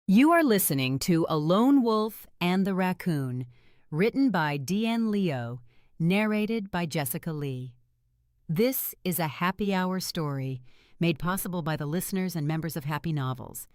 You are listening to A Lone Wolf and the Raccoon, written by Deanne Leo, narrated by Jessica Lee. This is a happy hour story made possible by the listeners and members of Happy Novels.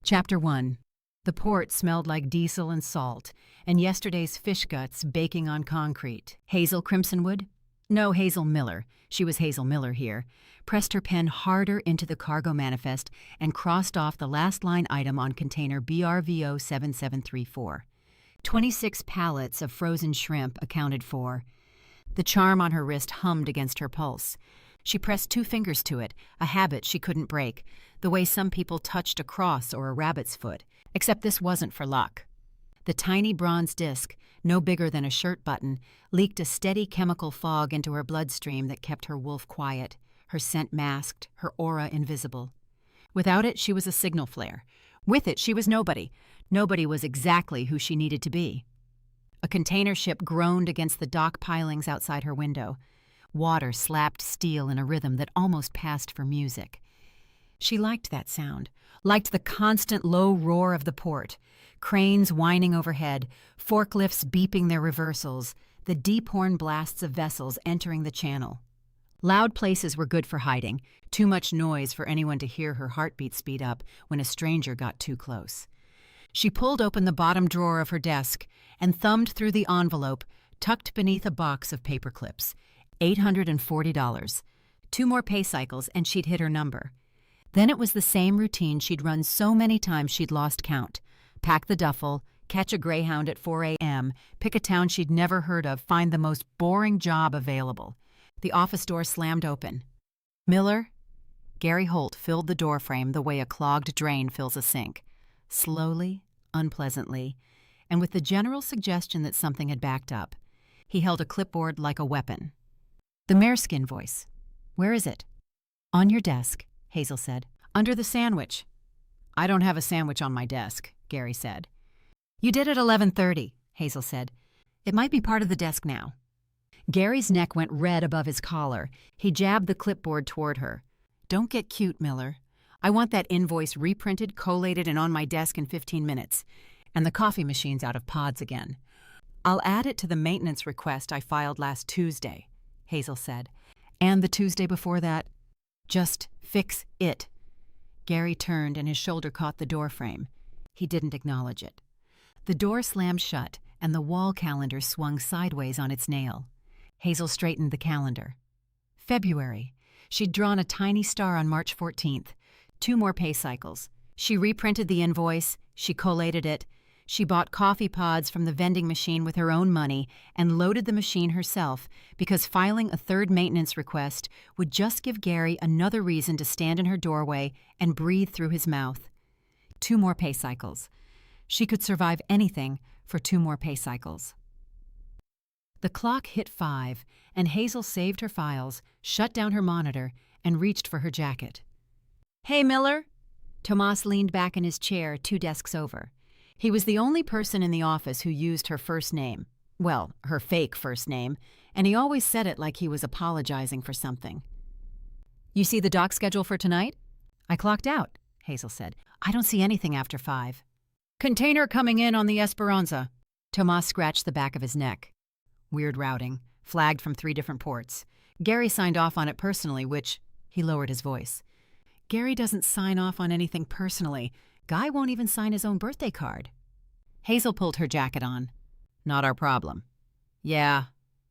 Chapter 1. The port smelled like diesel and salt, and yesterday's fish guts baking on concrete. Hazel Crimsonwood? No, Hazel Miller. She was Hazel Miller here. Pressed her pen harder into the cargo manifest and crossed off the last line item on container BRVO 7734. 26 pallets of frozen shrimp accounted for. The charm on her wrist hummed against her pulse. She pressed 2 fingers to it, a habit she couldn't break, the way some people touched a cross or a rabbit's foot, except this wasn't for luck. The tiny bronze disc, no bigger than a shirt button, leaked a steady chemical fog into her bloodstream that kept her wolf quiet, her scent masked, her aura invisible. Without it, she was a signal flare. With it, she was nobody. Nobody was exactly who she needed to be. A container ship groaned against the dock pilings outside her window. Water slapped steel in a rhythm that almost passed for music. She liked that sound, liked the constant low roar of the port, cranes whining overhead, forklifts beeping their reversals, the deep horn blasts of vessels entering the channel. Loud places were good for hiding, too much noise for anyone to hear her heartbeat speed up when a stranger got too close. She pulled open the bottom drawer of her desk and thumbed through the envelope tucked beneath a box of paper clips. $840. 2 more pay cycles and she'd hit her number. Then it was the same routine she'd run so many times she'd lost count. Pack the duffel, catch a Greyhound at 4 a.m., pick a town she'd never heard of, find the most boring job available. The office door slammed open. "Miller?" Gary Holt filled the doorframe the way a clogged drain fills a sink. Slowly, unpleasantly, and with the general suggestion that something had backed up. He held a clipboard like a weapon. The mareskin voice. "Where is it?" "On your desk," Hazel said. "Under the sandwich." "I don't have a sandwich on my desk," Gary said. "You did at 11:30, Hazel said. "It might be part of the desk now." Gary's neck went red above his collar. He jabbed the clipboard toward her. "Don't get cute, Miller. I want that invoice reprinted, collated, and on my desk in 15 minutes. And the coffee machine's out of pods again." "I'll add it to the maintenance request I filed last Tuesday," Hazel said. "And the Tuesday before that. Just fix it." Gary turned and his shoulder caught the doorframe. He didn't acknowledge it. The door slammed shut and the wall calendar swung sideways on its nail. Hazel straightened the calendar. February. She'd drawn a tiny star on March 14th. 2 more pay cycles. She reprinted the invoice. She collated it. She bought coffee pods from the vending machine with her own money and loaded the machine herself because filing a 3rd maintenance request would just give Gary another reason to stand in her doorway and breathe through his mouth. 2 more pay cycles. She could survive anything for 2 more pay cycles. The clock hit 5, and Hazel saved her files, shut down her monitor, and reached for her jacket. "Hey, Miller!" Tomas leaned back in his chair 2 desks over. He was the only person in the office who used her first name. Well, her fake first name, and he always said it like he was apologizing for something. "You see the dock schedule for tonight?" "I clocked out," Hazel said. "I don't see anything after 5. "Container coming in on the Esperanza." Tomas scratched the back of his neck. Weird routing, flagged from 3 different ports. Gary signed off on it personally, which, he lowered his voice. "Gary doesn't sign off on anything personally. Guy won't even sign his own birthday card." Hazel pulled her jacket on. "Not our problem." "Yeah."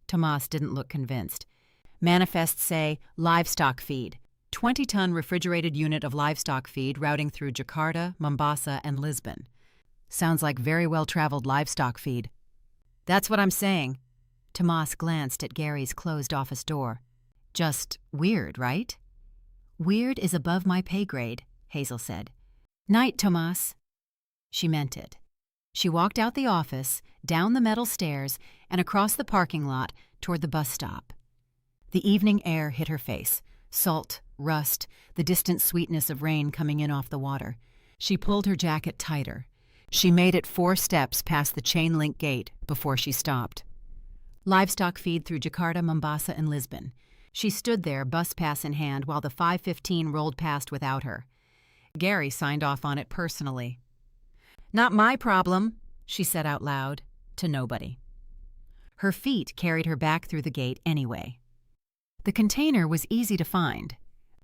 Tomas didn't look convinced. "Manifests say livestock feed. 20-ton refrigerated unit of livestock feed routing through Jakarta, Mombasa, and Lisbon. Sounds like very well-traveled livestock feed." "That's what I'm saying." Tomas glanced at Gary's closed office door. "Just weird, right?" "Weird is above my pay grade," Hazel said. "Night, Tomas." She meant it. She walked out the office, down the metal stairs, and across the parking lot toward the bus stop. The evening air hit her face. Salt, rust, the distant sweetness of rain coming in off the water. She pulled her jacket tighter. She made it 4 steps past the chain-link gate before she stopped. Livestock feed through Jakarta, Mombasa, and Lisbon. She stood there, bus pass in hand, while the 5:15 rolled past without her. Gary signed off on it personally. "Not my problem," she said out loud, to nobody. Her feet carried her back through the gate anyway. The container was easy to find.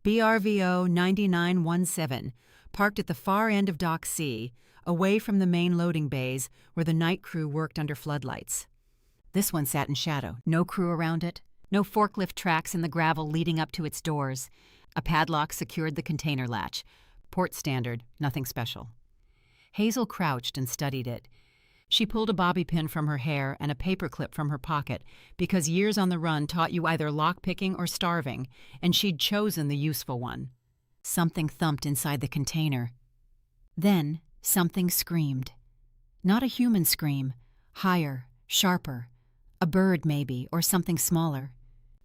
BRVO 9917, parked at the far end of Dock C, away from the main loading bays where the night crew worked under floodlights. This one sat in shadow, no crew around it, no forklift tracks in the gravel leading up to its doors. A padlock secured the container latch. Port standard, nothing special. Hazel crouched and studied it. She pulled a bobby pin from her hair and a paperclip from her pocket because years on the run taught you either lockpicking or starving, and she'd chosen the useful one. Something thumped inside the container. Then something screamed. Not a human scream. Higher, sharper. A bird, maybe, or something smaller.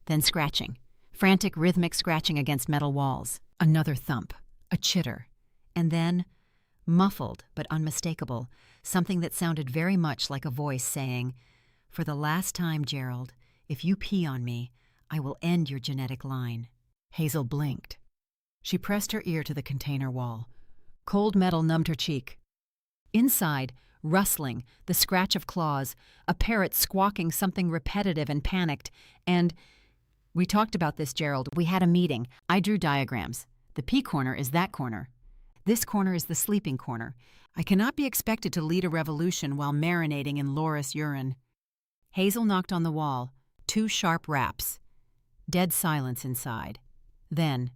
Then scratching. Frantic, rhythmic scratching against metal walls. Another thump. A chitter. And then, muffled but unmistakable, something that sounded very much like a voice saying, "For the last time, Gerald, if you pee on me, I will end your genetic line." Hazel blinked. She pressed her ear to the container wall. Cold metal numbed her cheek. Inside, rustling, the scratch of claws, a parrot squawking something repetitive and panicked, and, "We talked about this, Gerald. We had a meeting. I drew diagrams. The pee corner is that corner. This corner is the sleeping corner. I cannot be expected to lead a revolution while marinating in Loris urine." Hazel knocked on the wall. 2 sharp raps. Dead silence inside. Then,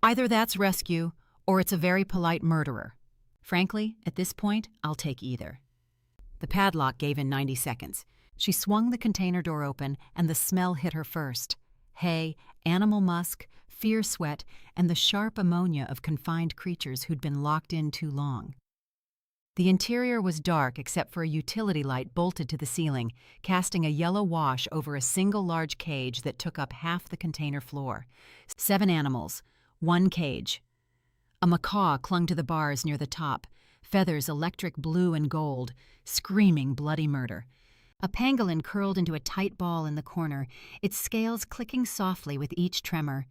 "Either that's rescue, or it's a very polite murderer. Frankly, at this point, I'll take either." The padlock gave in 90 seconds. She swung the container door open, and the smell hit her first. Hay, animal musk, fierce sweat, and the sharp ammonia of confined creatures who'd been locked in too long. The interior was dark except for a utility light bolted to the ceiling, casting a yellow wash over a single large cage that took up half the container floor. 7 animals, 1 cage. A macaw clung to the bars near the top, feathers electric blue and gold, screaming bloody murder. A pangolin curled into a tight ball in the corner, its scales clicking softly with each tremor.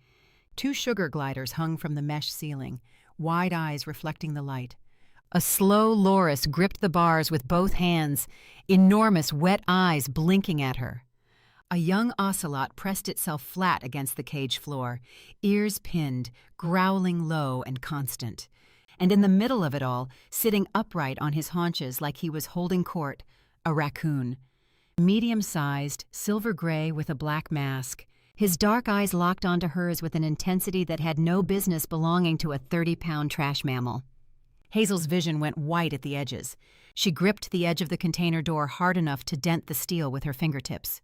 2 sugar gliders hung from the mesh ceiling, wide eyes reflecting the light. A slow loris gripped the bars with both hands, enormous wet eyes blinking at her. A young ocelot pressed itself flat against the cage floor, ears pinned, growling low and constant. And in the middle of it all, sitting upright on his haunches like he was holding court, a raccoon. Medium-sized, silver-gray with a black mask, his dark eyes locked onto hers with an intensity that had no business belonging to a 30-pound trash mammal. Hazel's vision went white at the edges. She gripped the edge of the container door hard enough to dent the steel with her fingertips.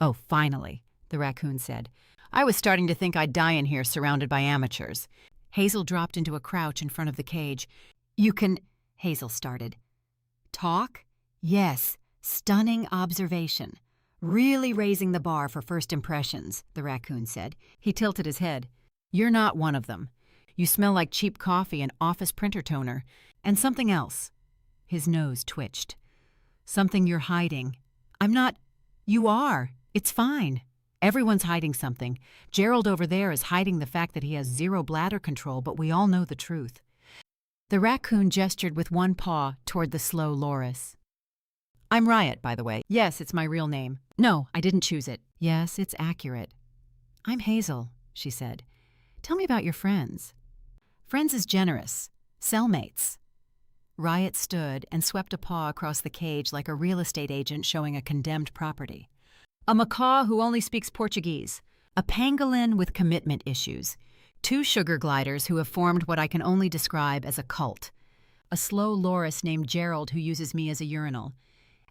"Oh, finally," the raccoon said. "I was starting to think I'd die in here surrounded by amateurs." Hazel dropped into a crouch in front of the cage. "You can—" Hazel started. "Talk? Yes. Stunning observation. Really raising the bar for first impressions," the raccoon said. He tilted his head. "You're not one of them. You smell like cheap coffee and office printer toner. And something else." His nose twitched. "Something you're hiding." "I'm not—" "You are. It's fine. Everyone's hiding something. Gerald over there is hiding the fact that he has 0 bladder control, but we all know the truth." The raccoon gestured with one paw toward the slow loris. "I'm Riot, by the way. Yes, it's my real name. No, I didn't choose it. Yes, it's accurate." "I'm Hazel," she said. "Tell me about your friends." "Friends is generous. Cellmates." Riot stood and swept a paw across the cage like a real estate agent showing a condemned property. "A macaw who only speaks Portuguese. A pangolin with commitment issues. 2 sugar gliders who have formed what I can only describe as a cult. A slow loris named Gerald who uses me as a urinal.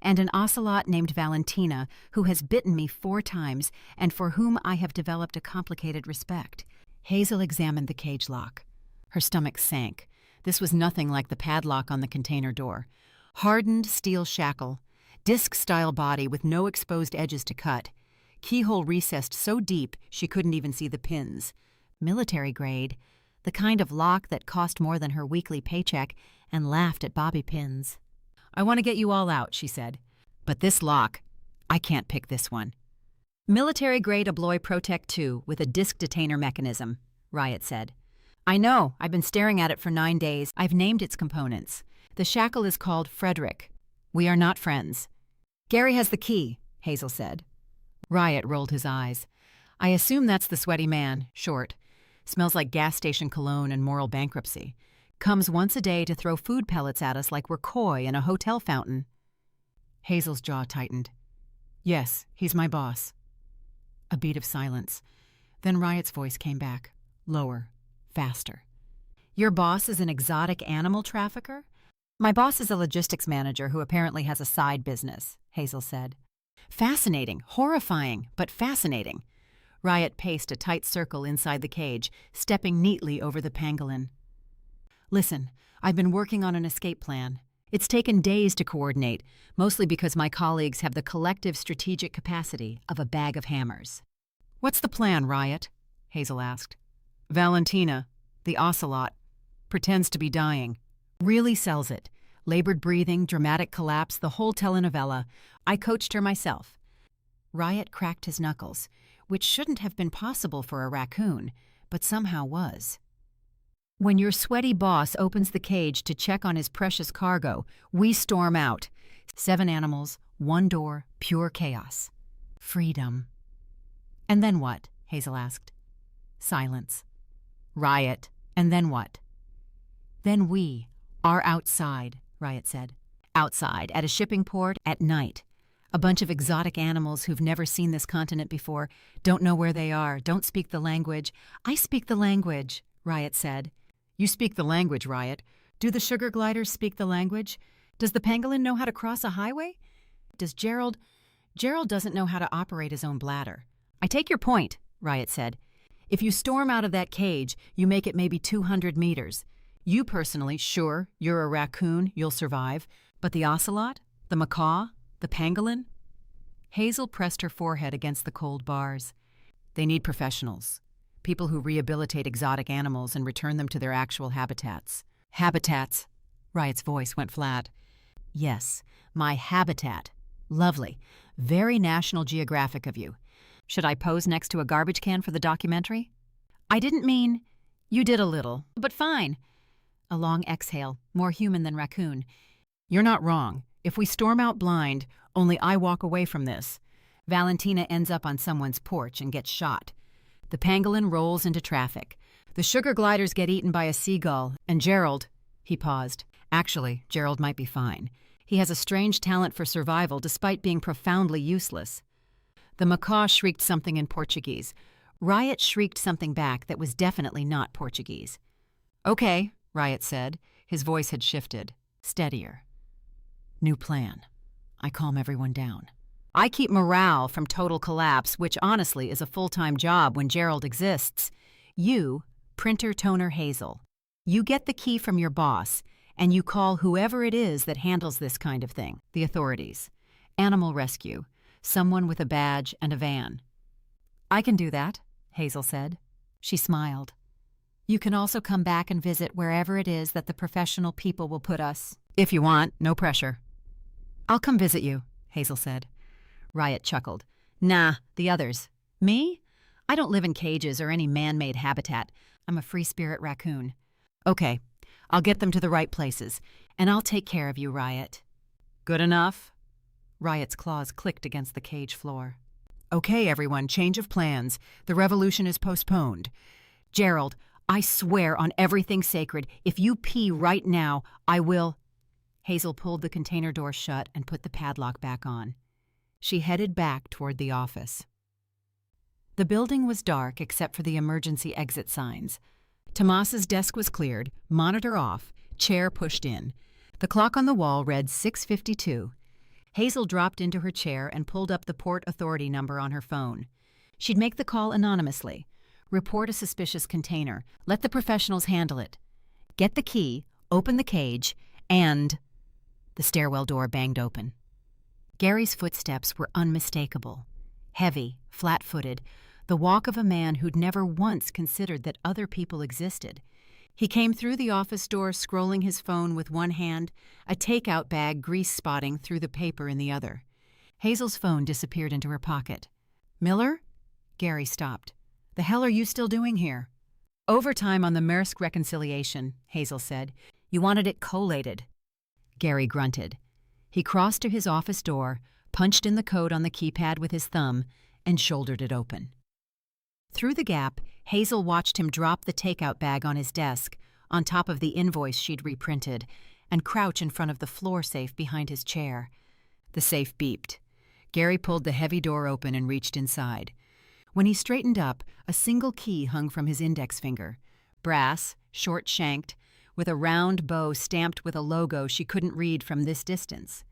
And an ocelot named Valentina who has bitten me 4 times and for whom I have developed a complicated respect." Hazel examined the cage lock. Her stomach sank. This was nothing like the padlock on the container door. Hardened steel shackle, disc-style body with no exposed edges to cut. Keyhole recessed so deep she couldn't even see the pins. Military grade, the kind of lock that cost more than her weekly paycheck and laughed at bobby pins. "I want to get you all out," she said. "But this lock, I can't pick this one." "Military-grade Abloy Protect 2 with a disc detainer mechanism," Riot said. I know. I've been staring at it for 9 days. I've named its components. The shackle is called Frederick. We are not friends. Gary has the key, Hazel said. Riot rolled his eyes. I assume that's the sweaty man, short. Smells like gas station cologne and moral bankruptcy. Comes once a day to throw food pellets at us like we're koi in a hotel fountain. Hazel's jaw tightened. Yes, he's my boss. A beat of silence. Then Riot's voice came back, lower, faster. Your boss is an exotic animal trafficker? My boss is a logistics manager who apparently has a side business, Hazel said. Fascinating, horrifying, but fascinating. Riot paced a tight circle inside the cage, stepping neatly over the pangolin. Listen, I've been working on an escape plan. It's taken days to coordinate, mostly because my colleagues have the collective strategic capacity of a bag of hammers. What's the plan, Riot? Hazel asked. Valentina, the ocelot, pretends to be dying. Really sells it. Labored breathing, dramatic collapse, the whole telenovela. I coached her myself. Riot cracked his knuckles, which shouldn't have been possible for a raccoon, but somehow was. When your sweaty boss opens the cage to check on his precious cargo, we storm out. 7 animals, 1 door, pure chaos. Freedom. And then what? Hazel asked. Silence. Riot. And then what? Then we are outside, Riot said. Outside, at a shipping port, at night. A bunch of exotic animals who've never seen this continent before, don't know where they are, don't speak the language. I speak the language, Riot said. You speak the language, Riot. Do the sugar gliders speak the language? Does the pangolin know how to cross a highway? Does Gerald doesn't know how to operate his own bladder. I take your point, Riot said. If you storm out of that cage, you make it maybe 200 meters. You personally, sure, you're a raccoon, you'll survive. But the ocelot? The macaw? The pangolin? Hazel pressed her forehead against the cold bars. They need professionals. People who rehabilitate exotic animals and return them to their actual habitats. Habitats. Riot's voice went flat. Yes, my habitat. Lovely. Very National Geographic of you. Should I pose next to a garbage can for the documentary? I didn't mean... You did a little, but fine. A long exhale, more human than raccoon. You're not wrong. If we storm out blind, only I walk away from this. Valentina ends up on someone's porch and gets shot. The pangolin rolls into traffic. The sugar gliders get eaten by a seagull, and Gerald... He paused. Actually, Gerald might be fine. He has a strange talent for survival despite being profoundly useless. The macaw shrieked something in Portuguese. Riot shrieked something back that was definitely not Portuguese. Okay, Riot said. His voice had shifted. Steadier. New plan. I calm everyone down. I keep morale from total collapse, which honestly is a full-time job when Gerald exists. You, printer toner Hazel. You get the key from your boss, and you call whoever it is that handles this kind of thing, the authorities. Animal rescue. Someone with a badge and a van. I can do that, Hazel said. She smiled. You can also come back and visit wherever it is that the professional people will put us. If you want, no pressure. I'll come visit you, Hazel said. Riot chuckled. Nah, the others. Me? I don't live in cages or any man-made habitat. I'm a free-spirit raccoon. Okay, I'll get them to the right places, and I'll take care of you, Riot. Good enough? Riot's claws clicked against the cage floor. Okay, everyone, change of plans. The revolution is postponed. Gerald, I swear on everything sacred, if you pee right now, I will... Hazel pulled the container door shut and put the padlock back on. She headed back toward the office. The building was dark except for the emergency exit signs. Tomas's desk was cleared, monitor off, chair pushed in. The clock on the wall read 6:52. Hazel dropped into her chair and pulled up the Port Authority number on her phone. She'd make the call anonymously. Report a suspicious container. Let the professionals handle it. Get the key, open the cage, and... The stairwell door banged open. Gary's footsteps were unmistakable. Heavy, flat-footed, the walk of a man who'd never once considered that other people existed. He came through the office door scrolling his phone with one hand, a takeout bag grease-spotting through the paper in the other. Hazel's phone disappeared into her pocket. Miller? Gary stopped. The hell are you still doing here? Overtime on the Maersk reconciliation, Hazel said. You wanted it collated. Gary grunted. He crossed to his office door, punched in the code on the keypad with his thumb, and shouldered it open. Through the gap, Hazel watched him drop the takeout bag on his desk, on top of the invoice she'd reprinted, and crouch in front of the floor safe behind his chair. The safe beeped. Gary pulled the heavy door open and reached inside. When he straightened up, a single key hung from his index finger. Brass, short-shanked, with a round bow stamped with a logo she couldn't read from this distance.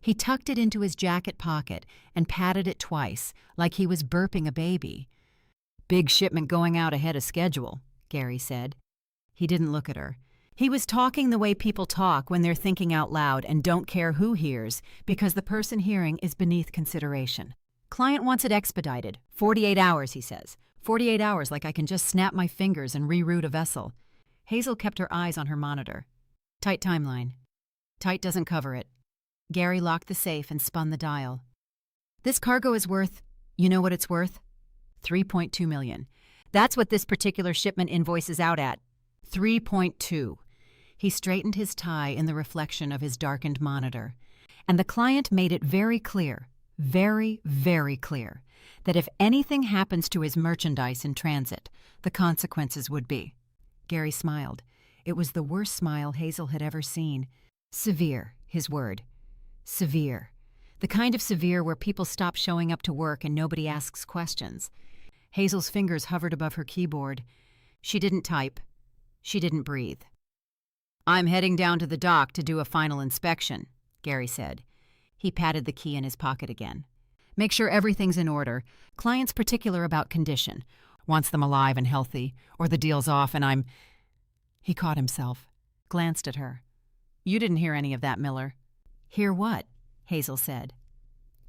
He tucked it into his jacket pocket and patted it twice, like he was burping a baby. Big shipment going out ahead of schedule, Gary said. He didn't look at her. He was talking the way people talk when they're thinking out loud and don't care who hears, because the person hearing is beneath consideration. Client wants it expedited. 48 hours, he says. 48 hours, like I can just snap my fingers and reroute a vessel. Hazel kept her eyes on her monitor. Tight timeline. Tight doesn't cover it. Gary locked the safe and spun the dial. This cargo is worth, you know what it's worth? $3.2 million. That's what this particular shipment invoices out at. 3.2. He straightened his tie in the reflection of his darkened monitor. And the client made it very clear, very, very clear, that if anything happens to his merchandise in transit, the consequences would be. Gary smiled. It was the worst smile Hazel had ever seen. Severe, his word. Severe. The kind of severe where people stop showing up to work and nobody asks questions. Hazel's fingers hovered above her keyboard. She didn't type. She didn't breathe. I'm heading down to the dock to do a final inspection, Gary said. He patted the key in his pocket again. Make sure everything's in order. Client's particular about condition. Wants them alive and healthy, or the deal's off and I'm... He caught himself, glanced at her. You didn't hear any of that, Miller. Hear what? Hazel said.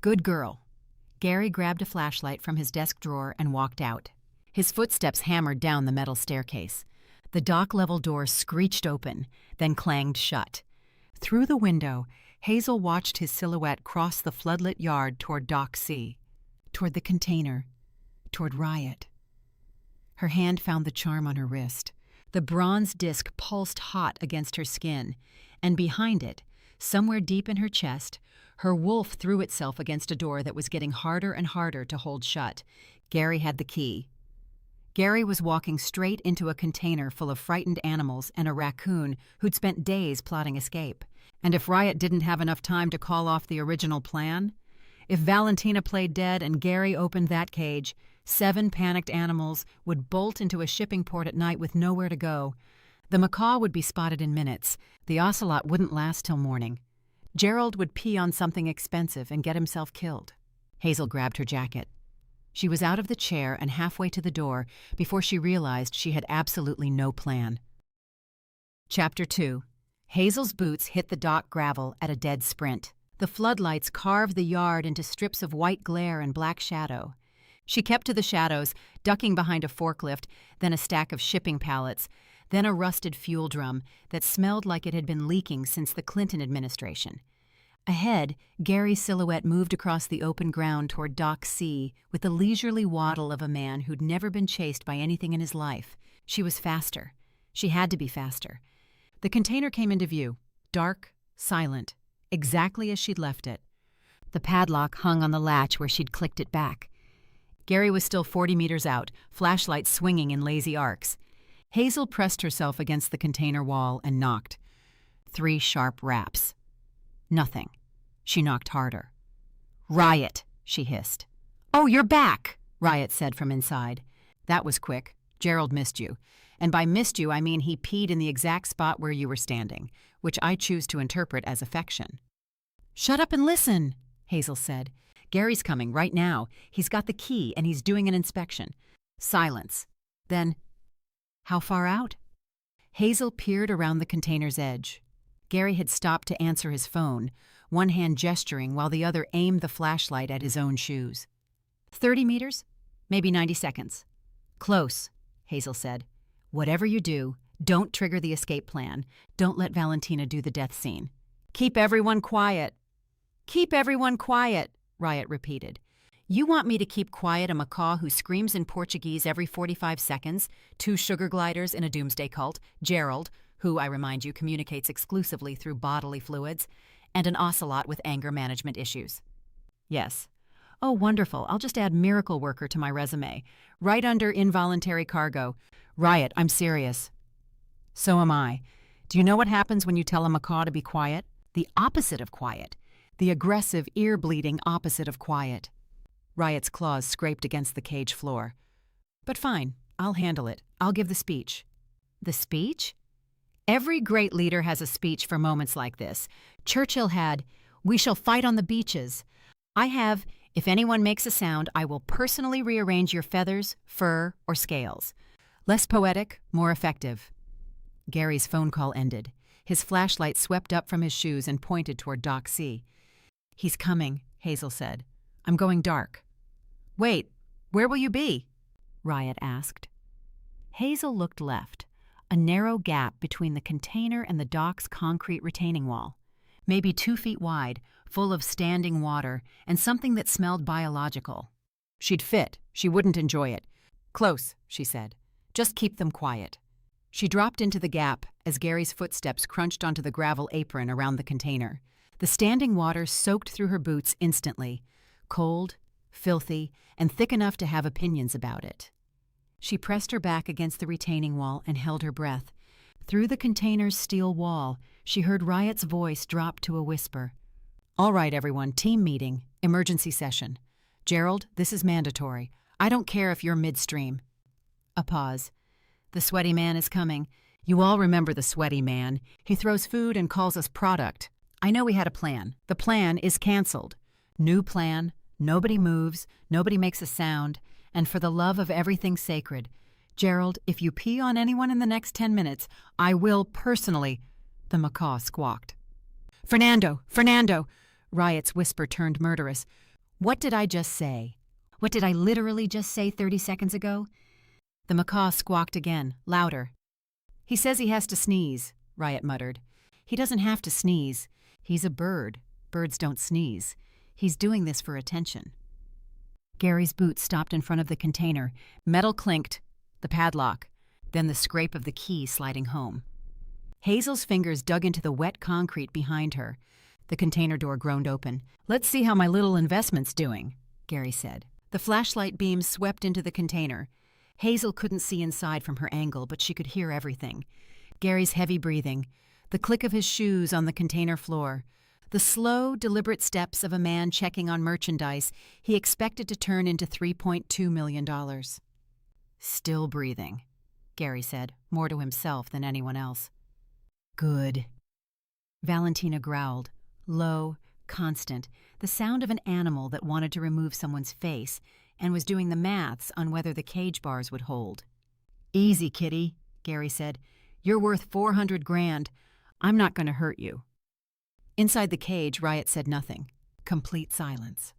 Good girl. Gary grabbed a flashlight from his desk drawer and walked out. His footsteps hammered down the metal staircase. The dock-level door screeched open, then clanged shut. Through the window, Hazel watched his silhouette cross the floodlit yard toward Dock C, toward the container, toward Riot. Her hand found the charm on her wrist. The bronze disc pulsed hot against her skin, and behind it, somewhere deep in her chest, her wolf threw itself against a door that was getting harder and harder to hold shut. Gary had the key. Gary was walking straight into a container full of frightened animals and a raccoon who'd spent days plotting escape. And if Riot didn't have enough time to call off the original plan, if Valentina played dead and Gary opened that cage, 7 panicked animals would bolt into a shipping port at night with nowhere to go. The macaw would be spotted in minutes. The ocelot wouldn't last till morning. Gerald would pee on something expensive and get himself killed. Hazel grabbed her jacket. She was out of the chair and halfway to the door before she realized she had absolutely no plan. Chapter 2. Hazel's boots hit the dock gravel at a dead sprint. The floodlights carved the yard into strips of white glare and black shadow. She kept to the shadows, ducking behind a forklift, then a stack of shipping pallets, then a rusted fuel drum that smelled like it had been leaking since the Clinton administration. Ahead, Gary's silhouette moved across the open ground toward Dock C with the leisurely waddle of a man who'd never been chased by anything in his life. She was faster. She had to be faster. The container came into view, dark, silent, exactly as she'd left it. The padlock hung on the latch where she'd clicked it back. Gary was still 40 meters out, flashlight swinging in lazy arcs. Hazel pressed herself against the container wall and knocked. 3 sharp raps. Nothing. She knocked harder. Riot, she hissed. Oh, you're back, Riot said from inside. That was quick. Gerald missed you. And by missed you, I mean he peed in the exact spot where you were standing, which I choose to interpret as affection. Shut up and listen, Hazel said. Gary's coming right now. He's got the key and he's doing an inspection. Silence. Then, how far out? Hazel peered around the container's edge. Gary had stopped to answer his phone, one hand gesturing while the other aimed the flashlight at his own shoes. 30 meters? Maybe 90 seconds. Close, Hazel said. Whatever you do, don't trigger the escape plan. Don't let Valentina do the death scene. Keep everyone quiet. Keep everyone quiet, Riot repeated. You want me to keep quiet a macaw who screams in Portuguese every 45 seconds, 2 sugar gliders in a doomsday cult, Gerald, who, I remind you, communicates exclusively through bodily fluids, and an ocelot with anger management issues? Yes. Oh, wonderful. I'll just add miracle worker to my resume. Right under involuntary cargo. Riot, I'm serious. So am I. Do you know what happens when you tell a macaw to be quiet? The opposite of quiet. The aggressive, ear-bleeding opposite of quiet. Riot's claws scraped against the cage floor. But fine, I'll handle it. I'll give the speech. The speech? Every great leader has a speech for moments like this. Churchill had, "We shall fight on the beaches." I have, "If anyone makes a sound, I will personally rearrange your feathers, fur, or scales." Less poetic, more effective. Gary's phone call ended. His flashlight swept up from his shoes and pointed toward Dock C. "He's coming," Hazel said. "I'm going dark." "Wait, where will you be?" Riot asked. Hazel looked left, a narrow gap between the container and the dock's concrete retaining wall. Maybe 2 feet wide, full of standing water, and something that smelled biological. She'd fit. She wouldn't enjoy it. "Close," she said. "Just keep them quiet." She dropped into the gap as Gary's footsteps crunched onto the gravel apron around the container. The standing water soaked through her boots instantly, cold, filthy, and thick enough to have opinions about it. She pressed her back against the retaining wall and held her breath. Through the container's steel wall, she heard Riot's voice drop to a whisper. "All right, everyone, team meeting, emergency session. Gerald, this is mandatory. I don't care if you're midstream." A pause. "The sweaty man is coming. You all remember the sweaty man. He throws food and calls us product. I know we had a plan. The plan is canceled. New plan. Nobody moves. Nobody makes a sound. And for the love of everything sacred, Gerald, if you pee on anyone in the next 10 minutes, I will personally—" The macaw squawked. "Fernando! Fernando!" Riot's whisper turned murderous. "What did I just say? What did I literally just say 30 seconds ago?" The macaw squawked again, louder. "He says he has to sneeze," Riot muttered. "He doesn't have to sneeze. He's a bird. Birds don't sneeze. He's doing this for attention." Gary's boots stopped in front of the container. Metal clinked, the padlock, then the scrape of the key sliding home. Hazel's fingers dug into the wet concrete behind her. The container door groaned open. "Let's see how my little investment's doing," Gary said. The flashlight beam swept into the container. Hazel couldn't see inside from her angle, but she could hear everything. Gary's heavy breathing, the click of his shoes on the container floor, the slow, deliberate steps of a man checking on merchandise he expected to turn into $3.2 million. "Still breathing," Gary said, more to himself than anyone else. "Good." Valentina growled, low, constant, the sound of an animal that wanted to remove someone's face and was doing the maths on whether the cage bars would hold. "Easy, kitty," Gary said. "You're worth 400 grand. I'm not going to hurt you." Inside the cage, Riot said nothing. Complete silence.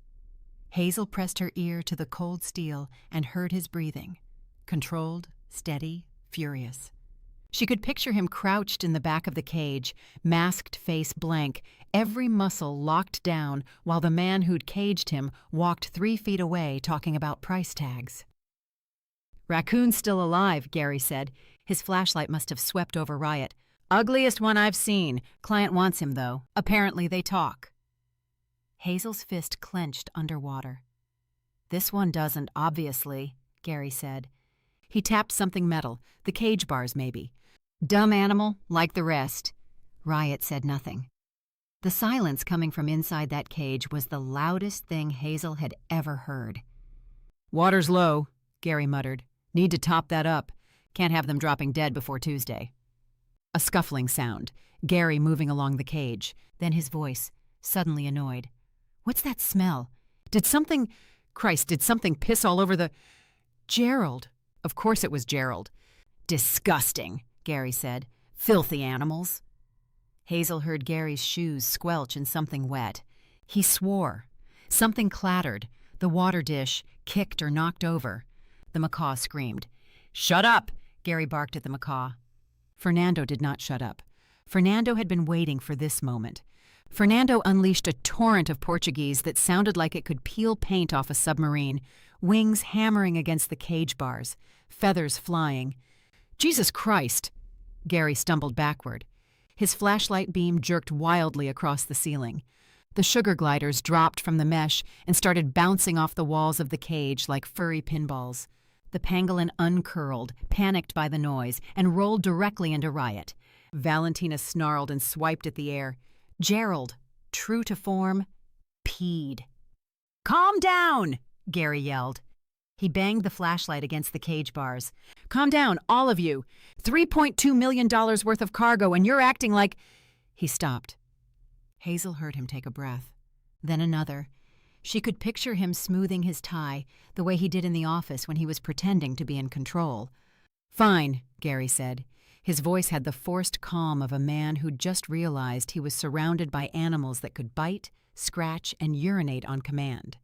Hazel pressed her ear to the cold steel and heard his breathing. Controlled, steady, furious. She could picture him crouched in the back of the cage, masked face blank, every muscle locked down while the man who'd caged him walked 3 feet away talking about price tags. "Raccoon's still alive," Gary said. His flashlight must have swept over Riot. "Ugliest one I've seen. Client wants him, though. Apparently they talk." Hazel's fist clenched underwater. "This one doesn't, obviously," Gary said. He tapped something metal, the cage bars maybe. "Dumb animal, like the rest." Riot said nothing. The silence coming from inside that cage was the loudest thing Hazel had ever heard. "Water's low," Gary muttered. "Need to top that up. Can't have them dropping dead before Tuesday." A scuffling sound, Gary moving along the cage, then his voice, suddenly annoyed. "What's that smell? Did something piss all over the—" "Gerald." Of course it was Gerald. "Disgusting," Gary said. "Filthy animals." Hazel heard Gary's shoes squelch in something wet. He swore. Something clattered. The water dish kicked or knocked over. The macaw screamed. "Shut up!" Gary barked at the macaw. Fernando did not shut up. Fernando had been waiting for this moment. Fernando unleashed a torrent of Portuguese that sounded like it could peel paint off a submarine, wings hammering against the cage bars, feathers flying. Jesus Christ! Gary stumbled backward. His flashlight beam jerked wildly across the ceiling. The sugar gliders dropped from the mesh and started bouncing off the walls of the cage like furry pinballs. The pangolin uncurled, panicked by the noise, and rolled directly into Riot. Valentina snarled and swiped at the air. Gerald, true to form, peed. "Calm down!" Gary yelled. He banged the flashlight against the cage bars. "Calm down, all of you! $3.2 million worth of cargo, and you're acting like—" He stopped. Hazel heard him take a breath. Then another. She could picture him smoothing his tie, the way he did in the office when he was pretending to be in control. "Fine," Gary said. His voice had the forced calm of a man who'd just realized he was surrounded by animals that could bite, scratch, and urinate on command.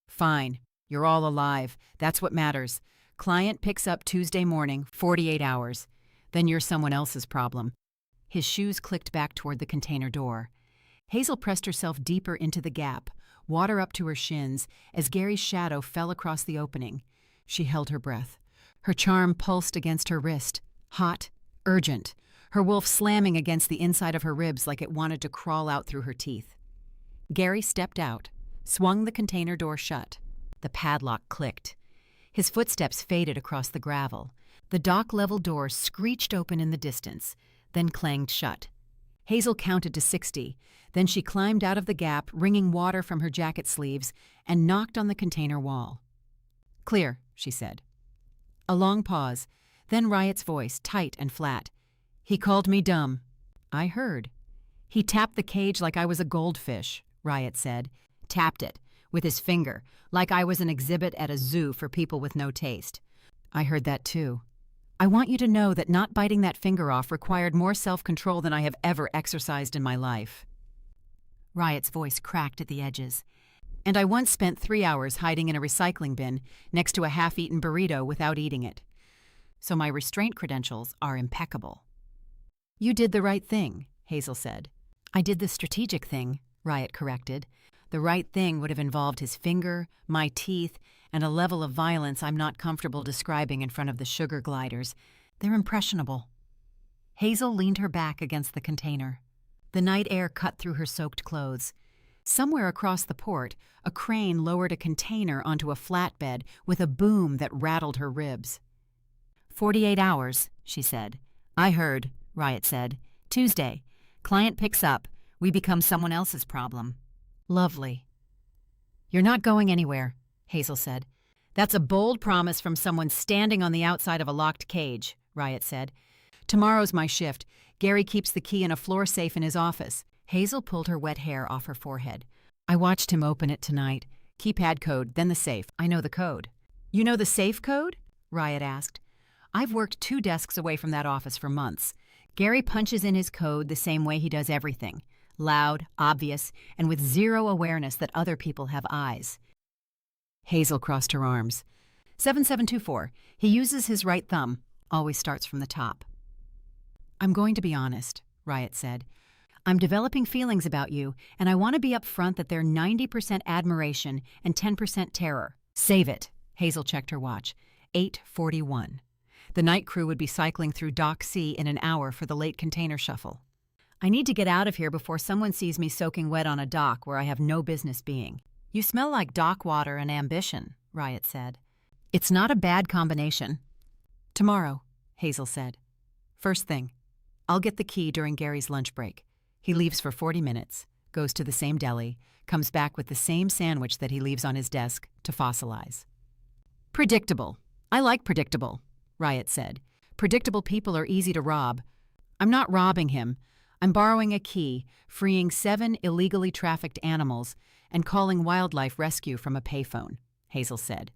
"Fine. You're all alive. That's what matters. Client picks up Tuesday morning, 48 hours. Then you're someone else's problem." His shoes clicked back toward the container door. Hazel pressed herself deeper into the gap, water up to her shins, as Gary's shadow fell across the opening. She held her breath. Her charm pulsed against her wrist, hot, urgent, her wolf slamming against the inside of her ribs like it wanted to crawl out through her teeth. Gary stepped out, swung the container door shut. The padlock clicked. His footsteps faded across the gravel. The dock-level door screeched open in the distance, then clanged shut. Hazel counted to 60. Then she climbed out of the gap, wringing water from her jacket sleeves, and knocked on the container wall. "Clear," she said. A long pause, then Riot's voice, tight and flat. "He called me dumb." "I heard." "He tapped the cage like I was a goldfish," Riot said. "Tapped it, with his finger, like I was an exhibit at a zoo for people with no taste." "I heard that too. I want you to know that not biting that finger off required more self-control than I have ever exercised in my life." Riot's voice cracked at the edges. "And I once spent 3 hours hiding in a recycling bin next to a half-eaten burrito without eating it. So my restraint credentials are impeccable." "You did the right thing," Hazel said. "I did the strategic thing," Riot corrected. "The right thing would have involved his finger, my teeth, and a level of violence I'm not comfortable describing in front of the sugar gliders. They're impressionable." Hazel leaned her back against the container. The night air cut through her soaked clothes. Somewhere across the port, a crane lowered a container onto a flatbed with a boom that rattled her ribs. 48 hours, she said. "I heard," Riot said. "Tuesday. Client picks up. We become someone else's problem." "Lovely." "You're not going anywhere," Hazel said. "That's a bold promise from someone standing on the outside of a locked cage," Riot said. "Tomorrow's my shift. Gary keeps the key in a floor safe in his office." Hazel pulled her wet hair off her forehead. "I watched him open it tonight. Keypad code, then the safe. I know the code." "You know the safe code?" Riot asked. "I've worked 2 desks away from that office for months. Gary punches in his code the same way he does everything. Loud, obvious, and with zero awareness that other people have eyes." Hazel crossed her arms. 7724. He uses his right thumb. Always starts from the top. "I'm going to be honest," Riot said. "I'm developing feelings about you, and I want to be upfront that they're 90% admiration and 10% terror." "Save it." Hazel checked her watch. 8:41. The night crew would be cycling through Dock C in an hour for the late container shuffle. "I need to get out of here before someone sees me soaking wet on a dock where I have no business being." "You smell like dock water and ambition," Riot said. "It's not a bad combination." "Tomorrow," Hazel said. "First thing. I'll get the key during Gary's lunch break. He leaves for 40 minutes, goes to the same deli, comes back with the same sandwich that he leaves on his desk to fossilize." "Predictable. I like predictable," Riot said. "Predictable people are easy to rob. I'm not robbing him. I'm borrowing a key, freeing 7 illegally trafficked animals, and calling wildlife rescue from a payphone," Hazel said.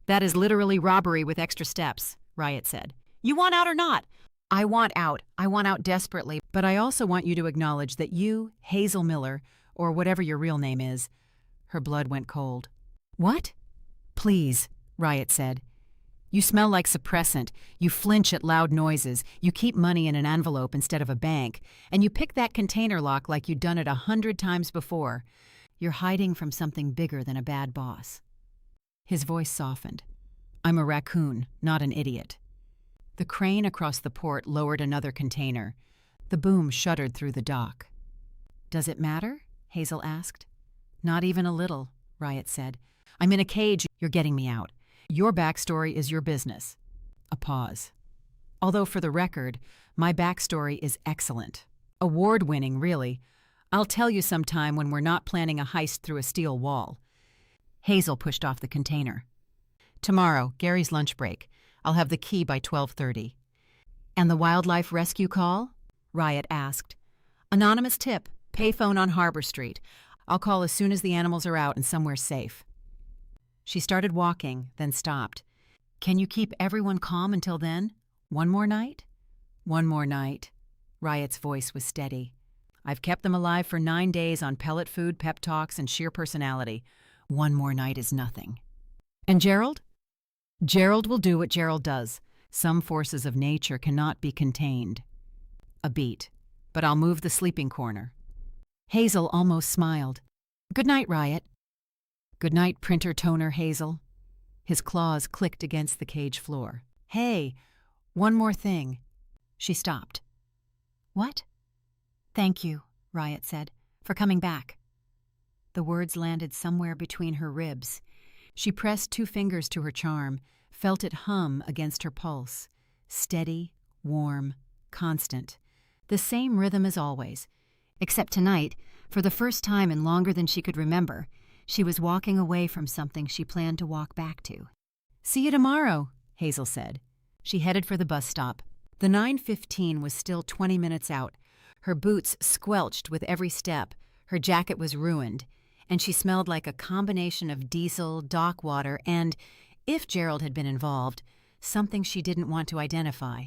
"That is literally robbery with extra steps," Riot said. "You want out or not?" "I want out. I want out desperately. But I also want you to acknowledge that you, Hazel Miller, or whatever your real name is—" Her blood went cold. "What?" "Please," Riot said. You smell like suppressant, you flinch at loud noises, you keep money in an envelope instead of a bank, and you pick that container lock like you'd done it 100 times before. You're hiding from something bigger than a bad boss. His voice softened. I'm a raccoon, not an idiot. The crane across the port lowered another container. The boom shuddered through the dock. Does it matter? Hazel asked. Not even a little, Riot said. I'm in a cage. You're getting me out. Your backstory is your business. A pause. Although for the record, my backstory is excellent. Award-winning, really. I'll tell you sometime when we're not planning a heist through a steel wall. Hazel pushed off the container. Tomorrow, Gary's lunch break. I'll have the key by 12:30. And the wildlife rescue call? Riot asked. Anonymous tip. Payphone on Harbor Street. I'll call as soon as the animals are out and somewhere safe. She started walking, then stopped. Can you keep everyone calm until then? One more night? One more night. Riot's voice was steady. I've kept them alive for 9 days on pellet food, pep talks, and sheer personality. One more night is nothing. And Gerald? Gerald will do what Gerald does. Some forces of nature cannot be contained. A beat. But I'll move the sleeping corner. Hazel almost smiled. Good night, Riot. Good night, printer toner Hazel. His claws clicked against the cage floor. Hey, one more thing. She stopped. What? Thank you, Riot said, for coming back. The words landed somewhere between her ribs. She pressed 2 fingers to her charm, felt it hum against her pulse. Steady, warm, constant. The same rhythm as always. Except tonight, for the first time in longer than she could remember, she was walking away from something she planned to walk back to. See you tomorrow, Hazel said. She headed for the bus stop. The 9:15 was still 20 minutes out. Her boots squelched with every step. Her jacket was ruined, and she smelled like a combination of diesel, dock water, and, if Gerald had been involved, something she didn't want to identify.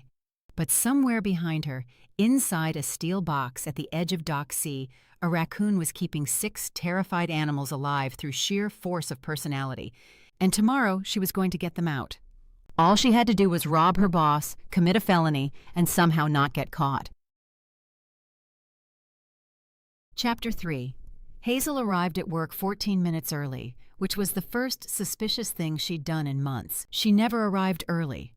But somewhere behind her, inside a steel box at the edge of Dock C, a raccoon was keeping 6 terrified animals alive through sheer force of personality, and tomorrow she was going to get them out. All she had to do was rob her boss, commit a felony, and somehow not get caught. Chapter 3. Hazel arrived at work 14 minutes early, which was the first suspicious thing she'd done in months. She never arrived early.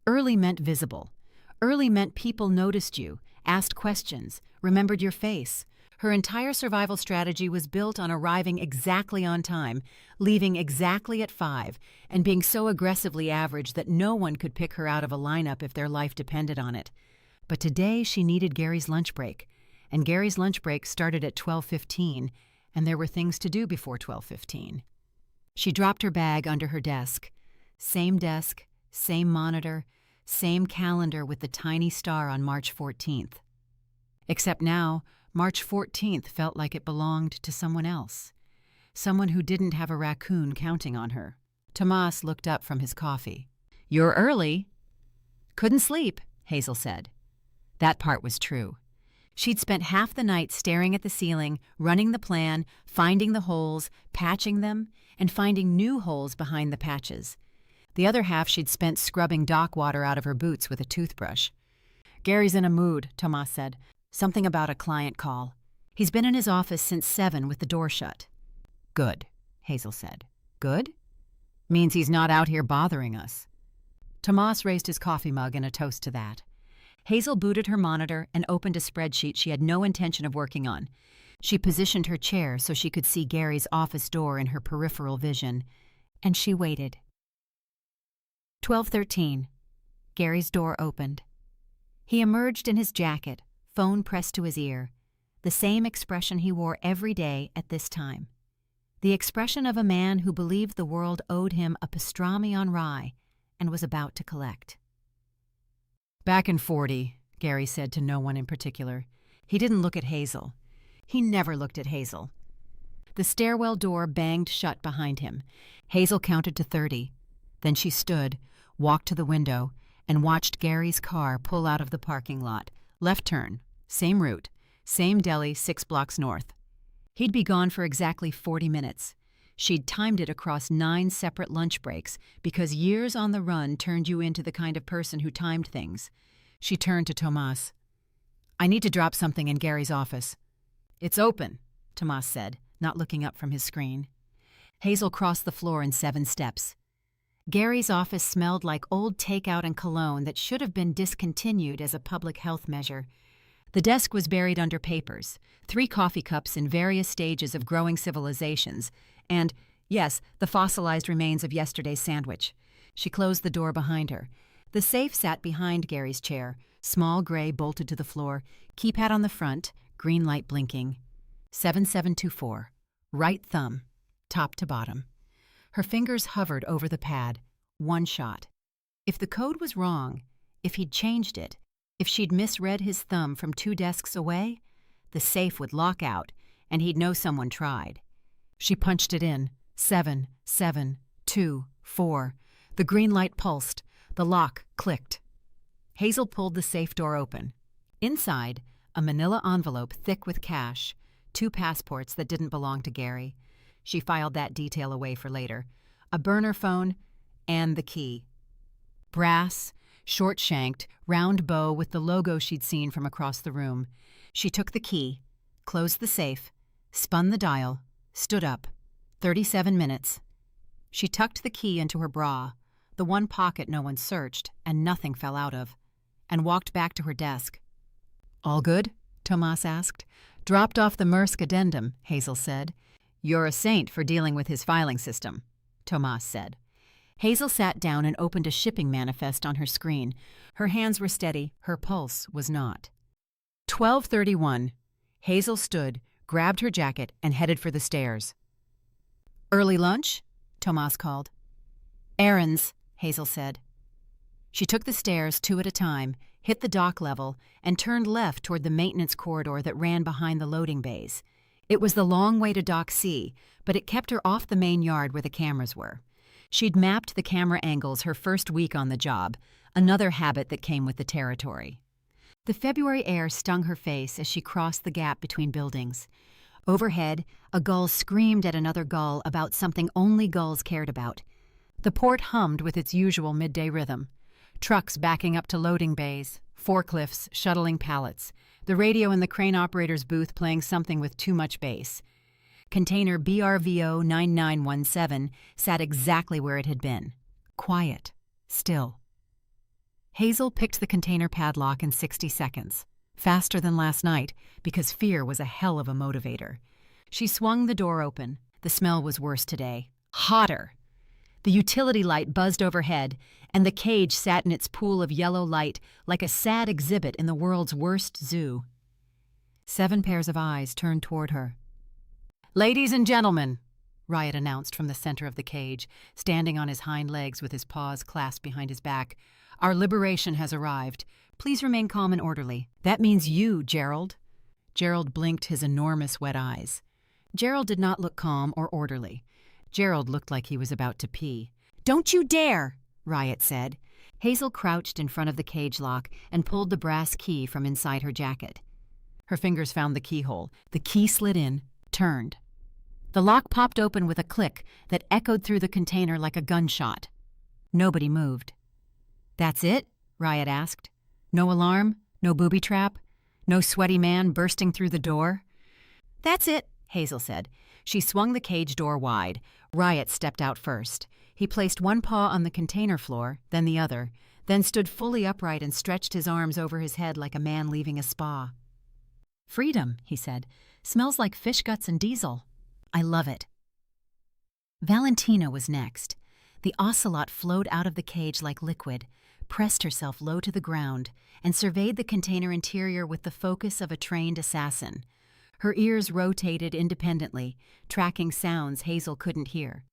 Early meant visible. Early meant people noticed you, asked questions, remembered your face. Her entire survival strategy was built on arriving exactly on time, leaving exactly at 5, and being so aggressively average that no one could pick her out of a lineup if their life depended on it. But today she needed Gary's lunch break, and Gary's lunch break started at 12:15, and there were things to do before 12:15. She dropped her bag under her desk. Same desk, same monitor, same calendar with the tiny star on March 14th. Except now, March 14th felt like it belonged to someone else. Someone who didn't have a raccoon counting on her. Tomas looked up from his coffee. You're early. Couldn't sleep, Hazel said. That part was true. She'd spent half the night staring at the ceiling, running the plan, finding the holes, patching them, and finding new holes behind the patches. The other half she'd spent scrubbing dock water out of her boots with a toothbrush. Gary's in a mood, Tomas said. Something about a client call. He's been in his office since 7 with the door shut. Good, Hazel said. Good? Means he's not out here bothering us. Tomas raised his coffee mug in a toast to that. Hazel booted her monitor and opened a spreadsheet she had no intention of working on. She positioned her chair so she could see Gary's office door in her peripheral vision, and she waited. 12:13. Gary's door opened. He emerged in his jacket, phone pressed to his ear, the same expression he wore every day at this time. The expression of a man who believed the world owed him a pastrami on rye and was about to collect. Back in 40, Gary said to no one in particular. He didn't look at Hazel. He never looked at Hazel. The stairwell door banged shut behind him. Hazel counted to 30. Then she stood, walked to the window, and watched Gary's car pull out of the parking lot. Left turn, same route, same deli 6 blocks north. He'd be gone for exactly 40 minutes. She'd timed it across 9 separate lunch breaks because years on the run turned you into the kind of person who timed things. She turned to Tomas. "I need to drop something in Gary's office." "It's open," Tomas said, not looking up from his screen. Hazel crossed the floor in 7 steps. Gary's office smelled like old takeout and cologne that should have been discontinued as a public health measure. The desk was buried under papers, 3 coffee cups in various stages of growing civilizations, and, yes, the fossilized remains of yesterday's sandwich. She closed the door behind her. The safe sat behind Gary's chair, small gray bolted to the floor, keypad on the front, green light blinking. 7724, right thumb, top to bottom. Her fingers hovered over the pad. 1 shot. If the code was wrong, if he'd changed it, if she'd misread his thumb from 2 desks away, the safe would lock out, and he'd know someone tried. She punched it in. 7724. The green light pulsed. The lock clicked. Hazel pulled the safe door open. Inside, a manila envelope thick with cash, 2 passports that didn't belong to Gary. She filed that detail away for later. A burner phone and the key. Brass, short-shanked, round bow with the logo she'd seen from across the room. She took the key, closed the safe, spun the dial, stood up. 37 minutes. She tucked the key into her bra, the one pocket no one searched and nothing fell out of, and walked back to her desk. "All good?" Tomas asked. "Dropped off the Maersk addendum," Hazel said. "You're a saint for dealing with his filing system," Tomas said. Hazel sat down and opened a shipping manifest on her screen. Her hands were steady, her pulse was not. 12:31. Hazel stood, grabbed her jacket, and headed for the stairs. "Early lunch?" Tomas called. "Errands," Hazel said. She took the stairs 2 at a time, hit the dock level, and turned left toward the maintenance corridor that ran behind the loading bays. It was the long way to Dock C, but it kept her off the main yard where the cameras were. She'd mapped the camera angles her first week on the job, another habit that came with the territory. The February air stung her face as she crossed the gap between buildings. Overhead, a gull screamed at another gull about something only gulls cared about. The port hummed with its usual midday rhythm. Trucks backing up to loading bays, forklifts shuttling pallets, the radio in the crane operator's booth playing something with too much bass. Container BRVO 9917 sat exactly where it had been. Quiet. Still. Hazel picked the container padlock in 60 seconds. Faster than last night, because fear was a hell of a motivator. She swung the door open. The smell was worse today. Hotter. The utility light buzzed overhead, and the cage sat in its pool of yellow light like a sad exhibit in the world's worst zoo. 7 pairs of eyes turned toward her. "Ladies and gentlemen," Riot announced from the center of the cage, standing on his hind legs with his paws clasped behind his back, "our liberation has arrived. Please remain calm and orderly. That means you, Gerald." Gerald blinked his enormous wet eyes. Gerald did not look calm or orderly. Gerald looked like he was about to pee. "Don't you dare!" Riot said. Hazel crouched in front of the cage lock and pulled the brass key from inside her jacket. Her fingers found the keyhole. The key slid in, turned. The lock popped open with a click that echoed through the container like a gunshot. Nobody moved. "That's it?" Riot asked. "No alarm? No booby trap? No sweaty man bursting through the door?" "That's it," Hazel said. She swung the cage door wide. Riot stepped out first. He placed one paw on the container floor, then the other, then stood fully upright and stretched his arms over his head like a man leaving a spa. "Freedom," he said. "Smells like fish guts and diesel. I love it." Valentina was next. The ocelot flowed out of the cage like liquid, pressed herself low to the ground, and surveyed the container interior with the focus of a trained assassin. Her ears rotated independently, tracking sounds Hazel couldn't hear.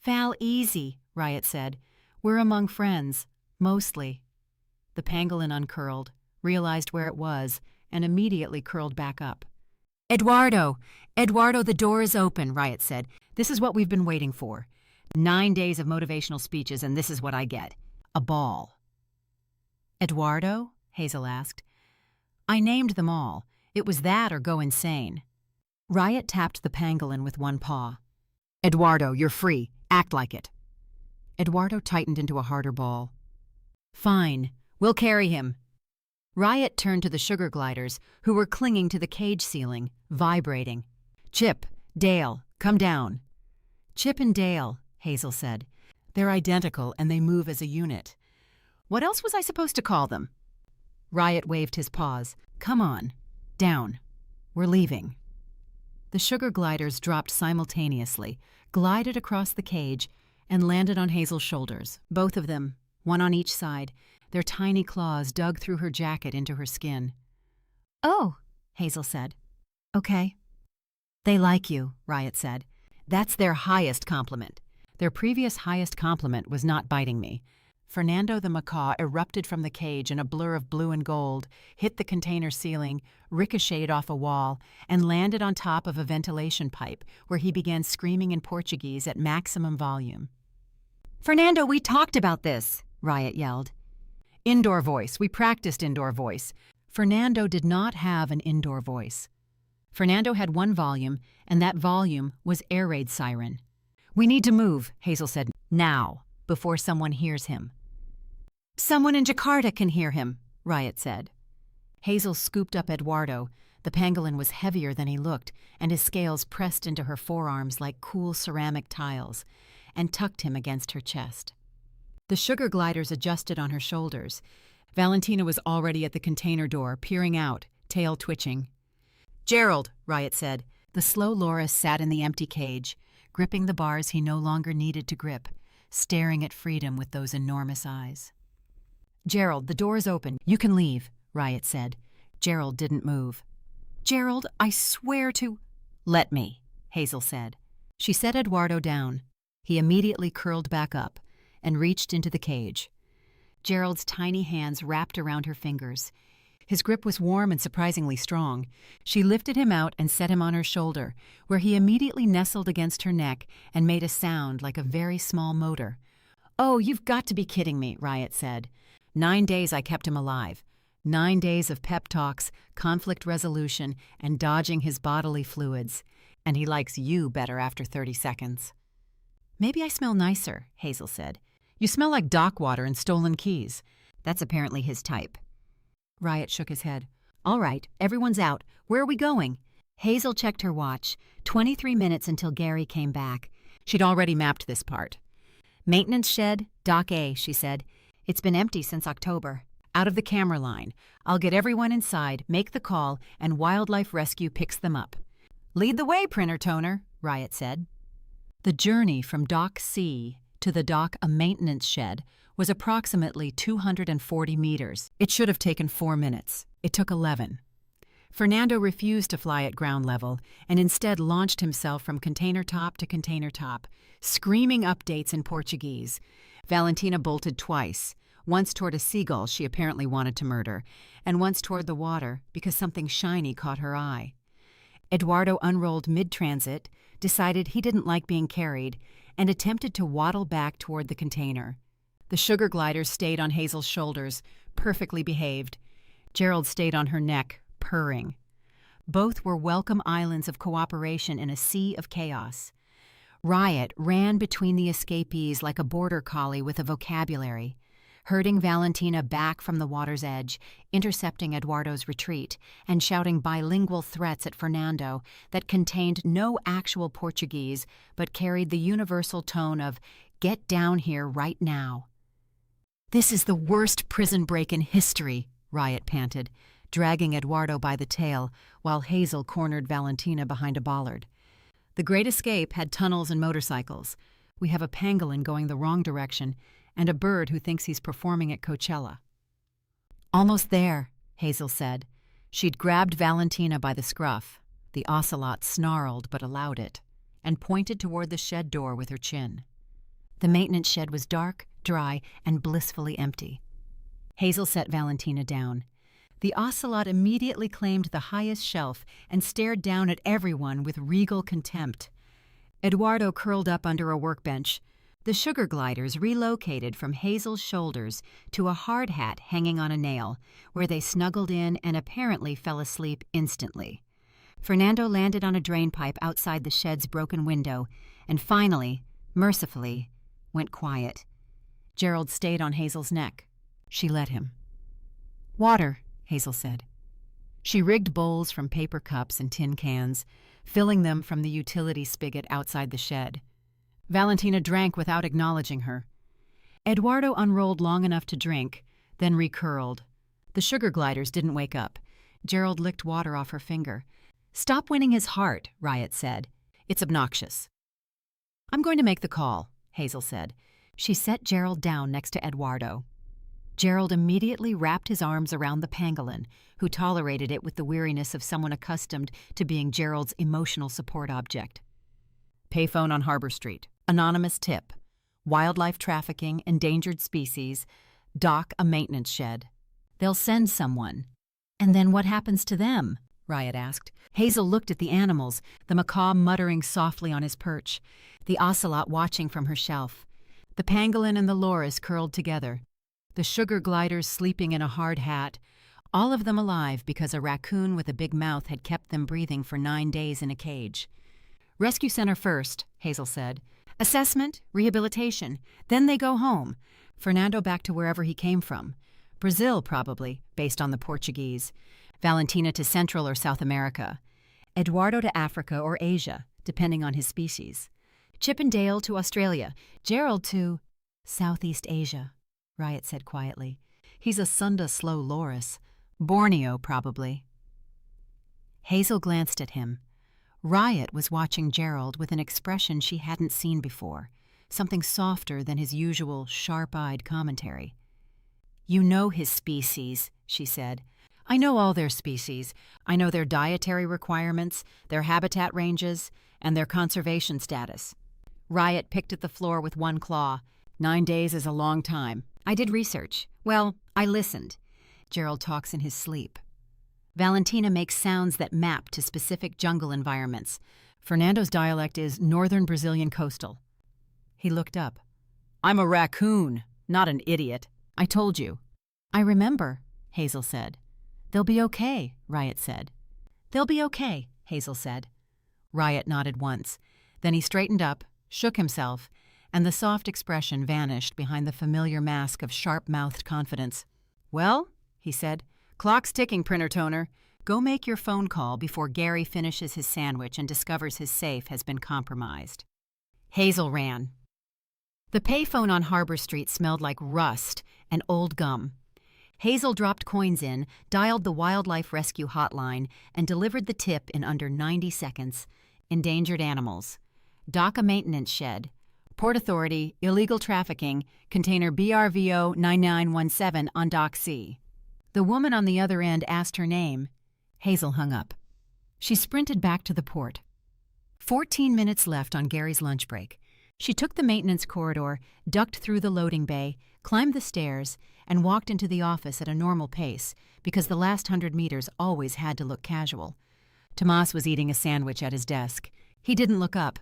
"Val, easy," Riot said. "We're among friends, mostly." The pangolin uncurled, realized where it was, and immediately curled back up. Eduardo, the door is open," Riot said. "This is what we've been waiting for. 9 days of motivational speeches, and this is what I get. A ball." "Eduardo?" Hazel asked. "I named them all. It was that or go insane." Riot tapped the pangolin with one paw. Eduardo, you're free. Act like it. Eduardo tightened into a harder ball. Fine. We'll carry him. Riot turned to the sugar gliders, who were clinging to the cage ceiling, vibrating. Chip, Dale, come down. Chip and Dale, Hazel said. They're identical and they move as a unit. What else was I supposed to call them? Riot waved his paws. Come on. Down. We're leaving. The sugar gliders dropped simultaneously, glided across the cage, and landed on Hazel's shoulders, both of them, one on each side, their tiny claws dug through her jacket into her skin. Oh, Hazel said. Okay. They like you, Riot said. That's their highest compliment. Their previous highest compliment was not biting me. Fernando the macaw erupted from the cage in a blur of blue and gold, hit the container ceiling, ricocheted off a wall, and landed on top of a ventilation pipe, where he began screaming in Portuguese at maximum volume. Fernando, we talked about this, Riot yelled. Indoor voice. We practiced indoor voice. Fernando did not have an indoor voice. Fernando had one volume, and that volume was air raid siren. We need to move, Hazel said, now, before someone hears him. Someone in Jakarta can hear him, Riot said. Hazel scooped up Eduardo. The pangolin was heavier than he looked, and his scales pressed into her forearms like cool ceramic tiles, and tucked him against her chest. The sugar gliders adjusted on her shoulders. Valentina was already at the container door, peering out, tail twitching. Gerald, Riot said. The slow loris sat in the empty cage, gripping the bars he no longer needed to grip, staring at freedom with those enormous eyes. Gerald, the door is open. You can leave, Riot said. Gerald didn't move. Gerald, I swear to... Let me, Hazel said. She set Eduardo down. He immediately curled back up and reached into the cage. Gerald's tiny hands wrapped around her fingers. His grip was warm and surprisingly strong. She lifted him out and set him on her shoulder, where he immediately nestled against her neck and made a sound like a very small motor. Oh, you've got to be kidding me, Riot said. 9 days I kept him alive. 9 days of pep talks, conflict resolution, and dodging his bodily fluids. And he likes you better after 30 seconds. Maybe I smell nicer, Hazel said. You smell like dock water and stolen keys. That's apparently his type. Riot shook his head. All right, everyone's out. Where are we going? Hazel checked her watch. 23 minutes until Gary came back. She'd already mapped this part. Maintenance shed, Dock A, she said. It's been empty since October. Out of the camera line. I'll get everyone inside, make the call, and Wildlife Rescue picks them up. Lead the way, Printer Toner, Riot said. The journey from Dock C to the Dock A maintenance shed was approximately 240 meters. It should have taken 4 minutes. It took 11. Fernando refused to fly at ground level and instead launched himself from container top to container top, screaming updates in Portuguese. Valentina bolted twice, once toward a seagull she apparently wanted to murder, and once toward the water because something shiny caught her eye. Eduardo unrolled mid-transit, decided he didn't like being carried, and attempted to waddle back toward the container. The sugar gliders stayed on Hazel's shoulders, perfectly behaved. Gerald stayed on her neck, purring. Both were welcome islands of cooperation in a sea of chaos. Riot ran between the escapees like a border collie with a vocabulary, herding Valentina back from the water's edge, intercepting Eduardo's retreat, and shouting bilingual threats at Fernando that contained no actual Portuguese but carried the universal tone of, "Get down here right now." This is the worst prison break in history, Riot panted, dragging Eduardo by the tail while Hazel cornered Valentina behind a bollard. The Great Escape had tunnels and motorcycles. We have a pangolin going the wrong direction and a bird who thinks he's performing at Coachella. Almost there, Hazel said. She'd grabbed Valentina by the scruff. The ocelot snarled but allowed it, and pointed toward the shed door with her chin. The maintenance shed was dark, dry, and blissfully empty. Hazel set Valentina down. The ocelot immediately claimed the highest shelf and stared down at everyone with regal contempt. Eduardo curled up under a workbench. The sugar gliders relocated from Hazel's shoulders to a hard hat hanging on a nail, where they snuggled in and apparently fell asleep instantly. Fernando landed on a drain pipe outside the shed's broken window and finally, mercifully, went quiet. Gerald stayed on Hazel's neck. She let him. "Water," Hazel said. She rigged bowls from paper cups and tin cans, filling them from the utility spigot outside the shed. Valentina drank without acknowledging her. Eduardo unrolled long enough to drink, then recurled. The sugar gliders didn't wake up. Gerald licked water off her finger. "Stop winning his heart," Riot said. "It's obnoxious." "I'm going to make the call," Hazel said. She set Gerald down next to Eduardo. Gerald immediately wrapped his arms around the pangolin, who tolerated it with the weariness of someone accustomed to being Gerald's emotional support object. "Payphone on Harbor Street. Anonymous tip. Wildlife trafficking, endangered species. Dock a maintenance shed." "They'll send someone." "And then what happens to them?" Riot asked. Hazel looked at the animals, the macaw muttering softly on his perch, the ocelot watching from her shelf, the pangolin and the loris curled together, the sugar gliders sleeping in a hard hat, all of them alive because a raccoon with a big mouth had kept them breathing for 9 days in a cage. "Rescue center first," Hazel said. "Assessment, rehabilitation, then they go home. Fernando back to wherever he came from. Brazil, probably, based on the Portuguese. Valentina to Central or South America. Eduardo to Africa or Asia, depending on his species. Chip and Dale to Australia. Gerald to Southeast Asia," Riot said quietly. "He's a Sunda slow loris. Borneo, probably." Hazel glanced at him. Riot was watching Gerald with an expression she hadn't seen before, something softer than his usual sharp-eyed commentary. "You know his species," she said. "I know all their species. I know their dietary requirements, their habitat ranges, and their conservation status." Riot picked at the floor with one claw. 9 days is a long time. "I did research. Well, I listened." Gerald talks in his sleep. Valentina makes sounds that map to specific jungle environments. Fernando's dialect is northern Brazilian coastal. He looked up. "I'm a raccoon, not an idiot. I told you." "I remember," Hazel said. "They'll be okay," Riot said. "They'll be okay," Hazel said. Riot nodded once. Then he straightened up, shook himself, and the soft expression vanished behind the familiar mask of sharp-mouthed confidence. "Well," he said, "clock's ticking, printer toner. Go make your phone call before Gary finishes his sandwich and discovers his safe has been compromised." Hazel ran. The payphone on Harbor Street smelled like rust and old gum. Hazel dropped coins in, dialed the wildlife rescue hotline, and delivered the tip in under 90 seconds. Endangered animals. Dock a maintenance shed. Port Authority, illegal trafficking, container BRVO 9917 on Dock C. The woman on the other end asked her name. Hazel hung up. She sprinted back to the port. 14 minutes left on Gary's lunch break. She took the maintenance corridor, ducked through the loading bay, climbed the stairs, and walked into the office at a normal pace because the last 100 meters always had to look casual. Tomas was eating a sandwich at his desk. He didn't look up.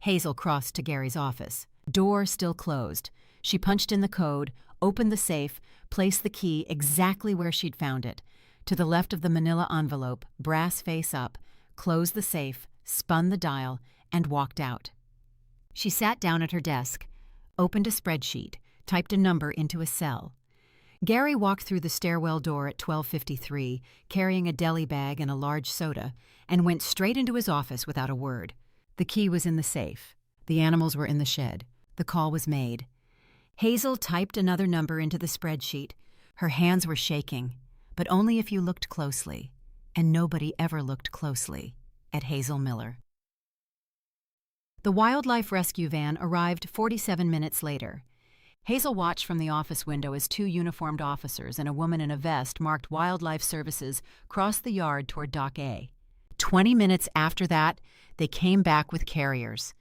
Hazel crossed to Gary's office. Door still closed. She punched in the code, opened the safe, placed the key exactly where she'd found it, to the left of the manila envelope, brass face up, closed the safe, spun the dial, and walked out. She sat down at her desk, opened a spreadsheet, typed a number into a cell. Gary walked through the stairwell door at 12:53, carrying a deli bag and a large soda, and went straight into his office without a word. The key was in the safe. The animals were in the shed. The call was made. Hazel typed another number into the spreadsheet. Her hands were shaking, but only if you looked closely, and nobody ever looked closely at Hazel Miller. The wildlife rescue van arrived 47 minutes later. Hazel watched from the office window as 2 uniformed officers and a woman in a vest marked Wildlife Services crossed the yard toward Dock A. 20 minutes after that, they came back with carriers.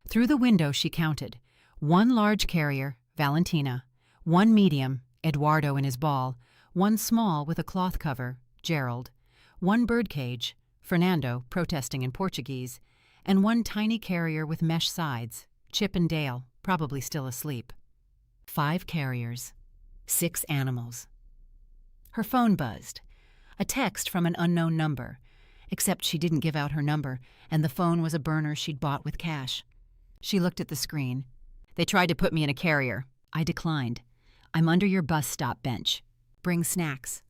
Through the window she counted. 1 large carrier, Valentina, 1 medium, Eduardo in his ball, 1 small with a cloth cover, Gerald, 1 birdcage, Fernando, protesting in Portuguese, and 1 tiny carrier with mesh sides, Chip and Dale, probably still asleep. 5 carriers, 6 animals. Her phone buzzed. A text from an unknown number. except she didn't give out her number, and the phone was a burner she'd bought with cash. She looked at the screen. They tried to put me in a carrier. I declined. I'm under your bus stop bench. Bring snacks.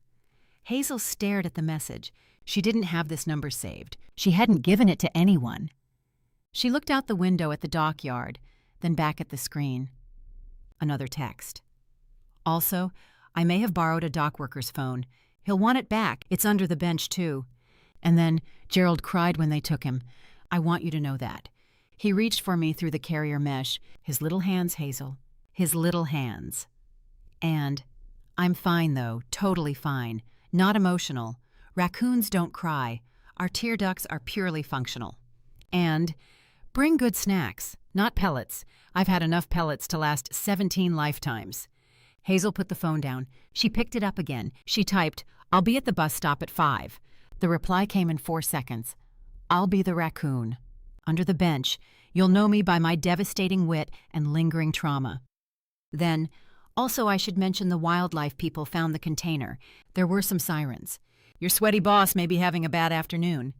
Hazel stared at the message. She didn't have this number saved. She hadn't given it to anyone. She looked out the window at the dockyard, then back at the screen. Another text. Also, I may have borrowed a dock worker's phone. He'll want it back. It's under the bench, too. And then Gerald cried when they took him. I want you to know that. He reached for me through the carrier mesh. His little hands, Hazel. His little hands. And I'm fine, though. Totally fine. Not emotional. Raccoons don't cry. Our tear ducts are purely functional. And bring good snacks, not pellets. I've had enough pellets to last 17 lifetimes. Hazel put the phone down. She picked it up again. She typed, I'll be at the bus stop at 5. The reply came in 4 seconds. I'll be the raccoon. Under the bench, you'll know me by my devastating wit and lingering trauma. Then, also I should mention the wildlife people found the container. There were some sirens. Your sweaty boss may be having a bad afternoon.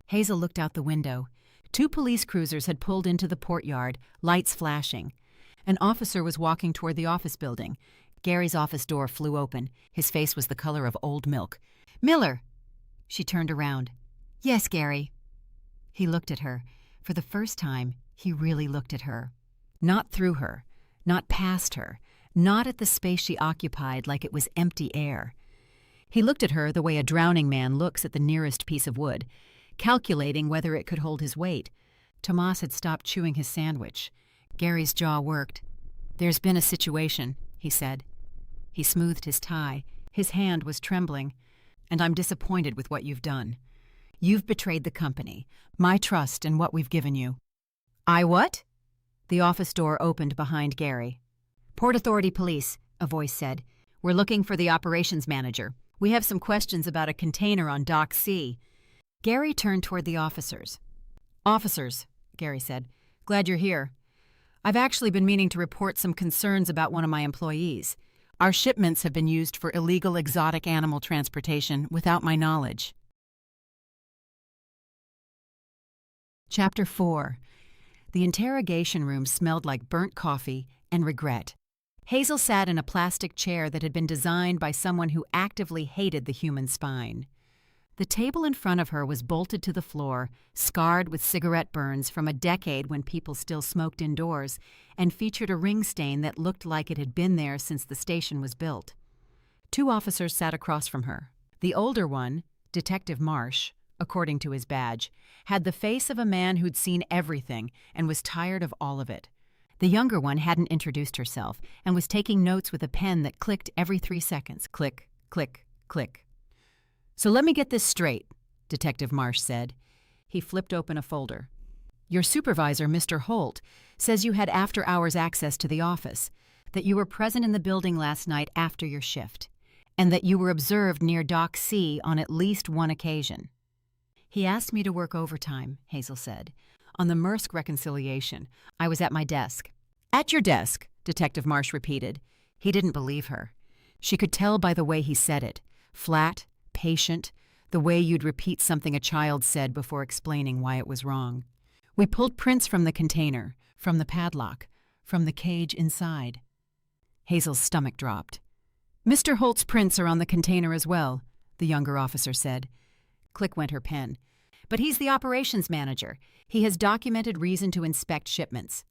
Hazel looked out the window. 2 police cruisers had pulled into the portyard, lights flashing. An officer was walking toward the office building. Gary's office door flew open. His face was the color of old milk. Miller! She turned around. Yes, Gary. He looked at her. For the first time, he really looked at her. Not through her, not past her, not at the space she occupied like it was empty air. He looked at her the way a drowning man looks at the nearest piece of wood, calculating whether it could hold his weight. Tomas had stopped chewing his sandwich. Gary's jaw worked. There's been a situation, he said. He smoothed his tie. His hand was trembling. And I'm disappointed with what you've done. You've betrayed the company, my trust and what we've given you. I what? The office door opened behind Gary. Port Authority Police, a voice said. We're looking for the operations manager. We have some questions about a container on Dock C. Gary turned toward the officers. Officers, Gary said, glad you're here. I've actually been meaning to report some concerns about one of my employees. Our shipments have been used for illegal exotic animal transportation without my knowledge. Chapter 4. The interrogation room smelled like burnt coffee and regret. Hazel sat in a plastic chair that had been designed by someone who actively hated the human spine. The table in front of her was bolted to the floor, scarred with cigarette burns from a decade when people still smoked indoors, and featured a ring stain that looked like it had been there since the station was built. 2 officers sat across from her. The older one, Detective Marsh, according to his badge, had the face of a man who'd seen everything and was tired of all of it. The younger one hadn't introduced herself and was taking notes with a pen that clicked every 3 seconds. Click, click, click. So let me get this straight, Detective Marsh said. He flipped open a folder. Your supervisor, Mr. Holt, says you had after-hours access to the office, that you were present in the building last night after your shift, and that you were observed near Dock C on at least 1 occasion. He asked me to work overtime, Hazel said. On the Maersk reconciliation, I was at my desk. At your desk, Detective Marsh repeated. He didn't believe her. She could tell by the way he said it. Flat, patient, the way you'd repeat something a child said before explaining why it was wrong. We pulled prints from the container, from the padlock, from the cage inside. Hazel's stomach dropped. Mr. Holt's prints are on the container as well, the younger officer said. Click went her pen. But he's the operations manager. He has documented reason to inspect shipments.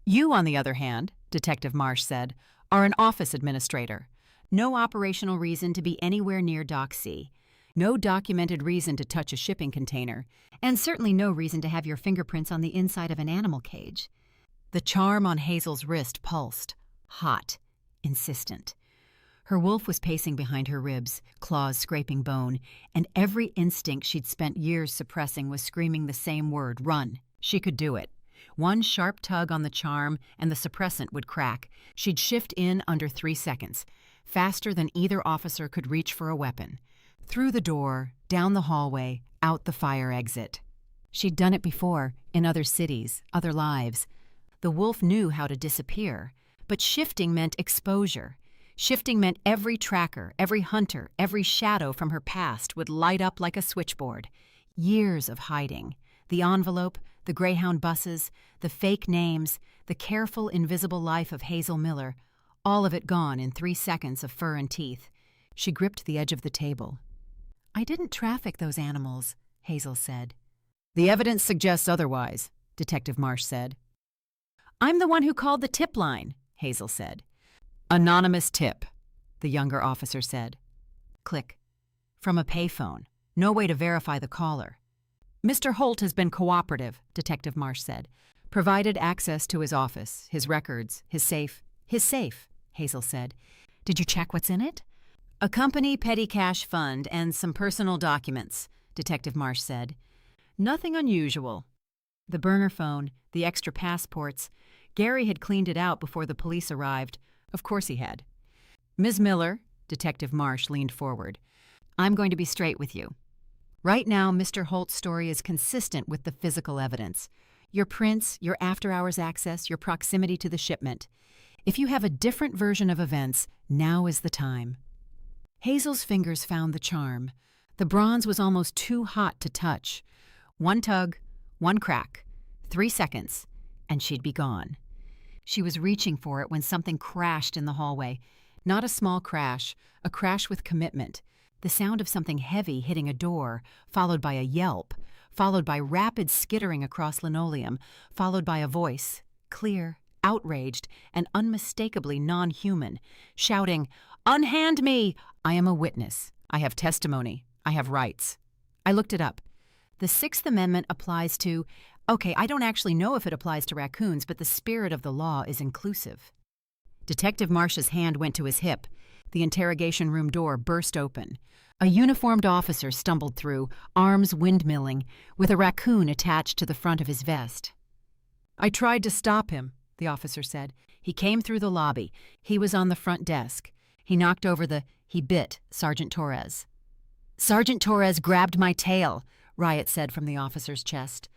You, on the other hand, Detective Marsh said, are an office administrator. No operational reason to be anywhere near Dock C. No documented reason to touch a shipping container. And certainly no reason to have your fingerprints on the inside of an animal cage. The charm on Hazel's wrist pulsed. Hot. Insistent. Her wolf was pacing behind her ribs, claws scraping bone, and every instinct she'd spent years suppressing was screaming the same word, run. She could do it. 1 sharp tug on the charm and the suppressant would crack. She'd shift in under 3 seconds, faster than either officer could reach for a weapon. Through the door, down the hallway, out the fire exit. She'd done it before, in other cities, other lives. The wolf knew how to disappear, but shifting meant exposure. Shifting meant every tracker, every hunter, every shadow from her past would light up like a switchboard. Years of hiding. The envelope, the Greyhound buses, the fake names, the careful, invisible life of Hazel Miller, all of it gone in 3 seconds of fur and teeth. She gripped the edge of the table. "I didn't traffic those animals," Hazel said. "The evidence suggests otherwise," Detective Marsh said. "I'm the one who called the tip line," Hazel said. "Anonymous tip," the younger officer said. Click. From a payphone. No way to verify the caller. "Mr. Holt has been cooperative," Detective Marsh said. "Provided access to his office, his records, his safe." "His safe," Hazel said. "Did you check what's in it?" "A company petty cash fund and some personal documents," Detective Marsh said. "Nothing unusual." The burner phone, the extra passports. Gary had cleaned it out before the police arrived. Of course he had. "Ms. Miller," Detective Marsh leaned forward. "I'm going to be straight with you. Right now, Mr. Holt's story is consistent with the physical evidence. Your prints, your after-hours access, your proximity to the shipment. If you have a different version of events, now is the time." Hazel's fingers found the charm. The bronze was almost too hot to touch. One tug, one crack, 3 seconds, and she'd be gone. She was reaching for it when something crashed in the hallway. Not a small crash, a crash with commitment. The sound of something heavy hitting a door, followed by a yelp, followed by rapid skittering across linoleum, followed by a voice, clear, outraged, and unmistakably non-human, shouting, "Unhand me! I am a witness. I have testimony. I have rights." I looked it up. The Sixth Amendment applies to... Okay, I don't actually know if it applies to raccoons, but the spirit of the law is inclusive. Detective Marsh's hand went to his hip. The interrogation room door burst open. A uniformed officer stumbled through, arms windmilling, with a raccoon attached to the front of his vest. "I tried to stop him," the officer said. "He came through the lobby. He was on the front desk. He knocked over he bit Sergeant Torres." "Sergeant Torres grabbed my tail," Riot said from the officer's chest.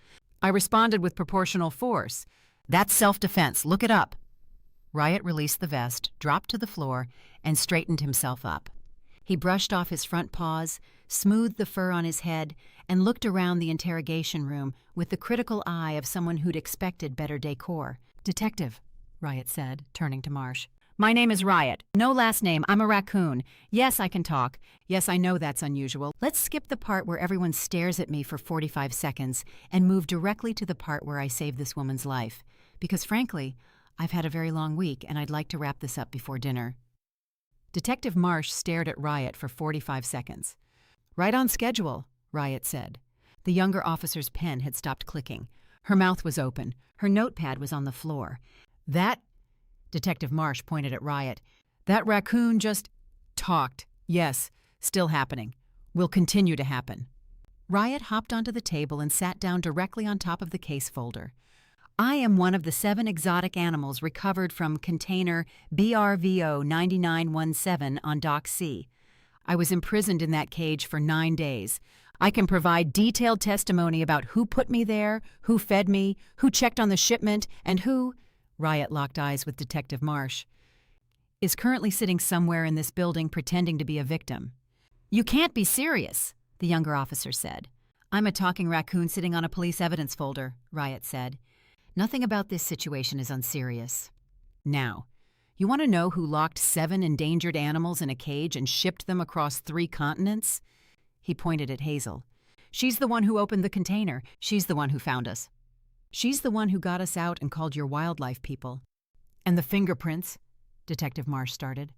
"I responded with proportional force. That's self-defense. Look it up." Riot released the vest, dropped to the floor, and straightened himself up. He brushed off his front paws, smoothed the fur on his head, and looked around the interrogation room with the critical eye of someone who'd expected better decor. "Detective," Riot said, turning to Marsh. "My name is Riot. No last name. I'm a raccoon. Yes, I can talk. Yes, I know that's unusual. Let's skip the part where everyone stares at me for 45 seconds and move directly to the part where I save this woman's life. Because frankly, I've had a very long week and I'd like to wrap this up before dinner." Detective Marsh stared at Riot for 45 seconds. "Right on schedule," Riot said. The younger officer's pen had stopped clicking. Her mouth was open. Her notepad was on the floor. "That," Detective Marsh pointed at Riot, "that raccoon just talked. Yes, still happening. Will continue to happen." Riot hopped onto the table and sat down directly on top of the case folder. "I am one of the 7 exotic animals recovered from container BRVO 9917 on Dock C. I was imprisoned in that cage for 9 days. I can provide detailed testimony about who put me there, who fed me, who checked on the shipment, and who," Riot locked eyes with Detective Marsh, "is currently sitting somewhere in this building pretending to be a victim." "You can't be serious," the younger officer said. "I'm a talking raccoon sitting on a police evidence folder," Riot said. "Nothing about this situation is unserious. Now, you want to know who locked 7 endangered animals in a cage and shipped them across 3 continents?" He pointed at Hazel. "She's the one who opened the container. She's the one who found us. She's the one who got us out and called your wildlife people." "And the fingerprints," Detective Marsh started.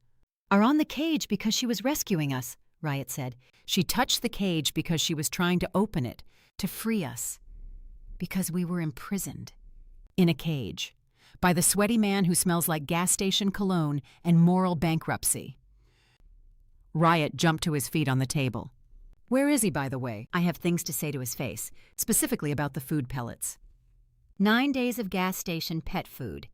"Are on the cage because she was rescuing us," Riot said. "She touched the cage because she was trying to open it, to free us. Because we were imprisoned. In a cage. By the sweaty man who smells like gas station cologne and moral bankruptcy." Riot jumped to his feet on the table. "Where is he, by the way? I have things to say to his face, specifically about the food pellets." 9 days of gas station pet food.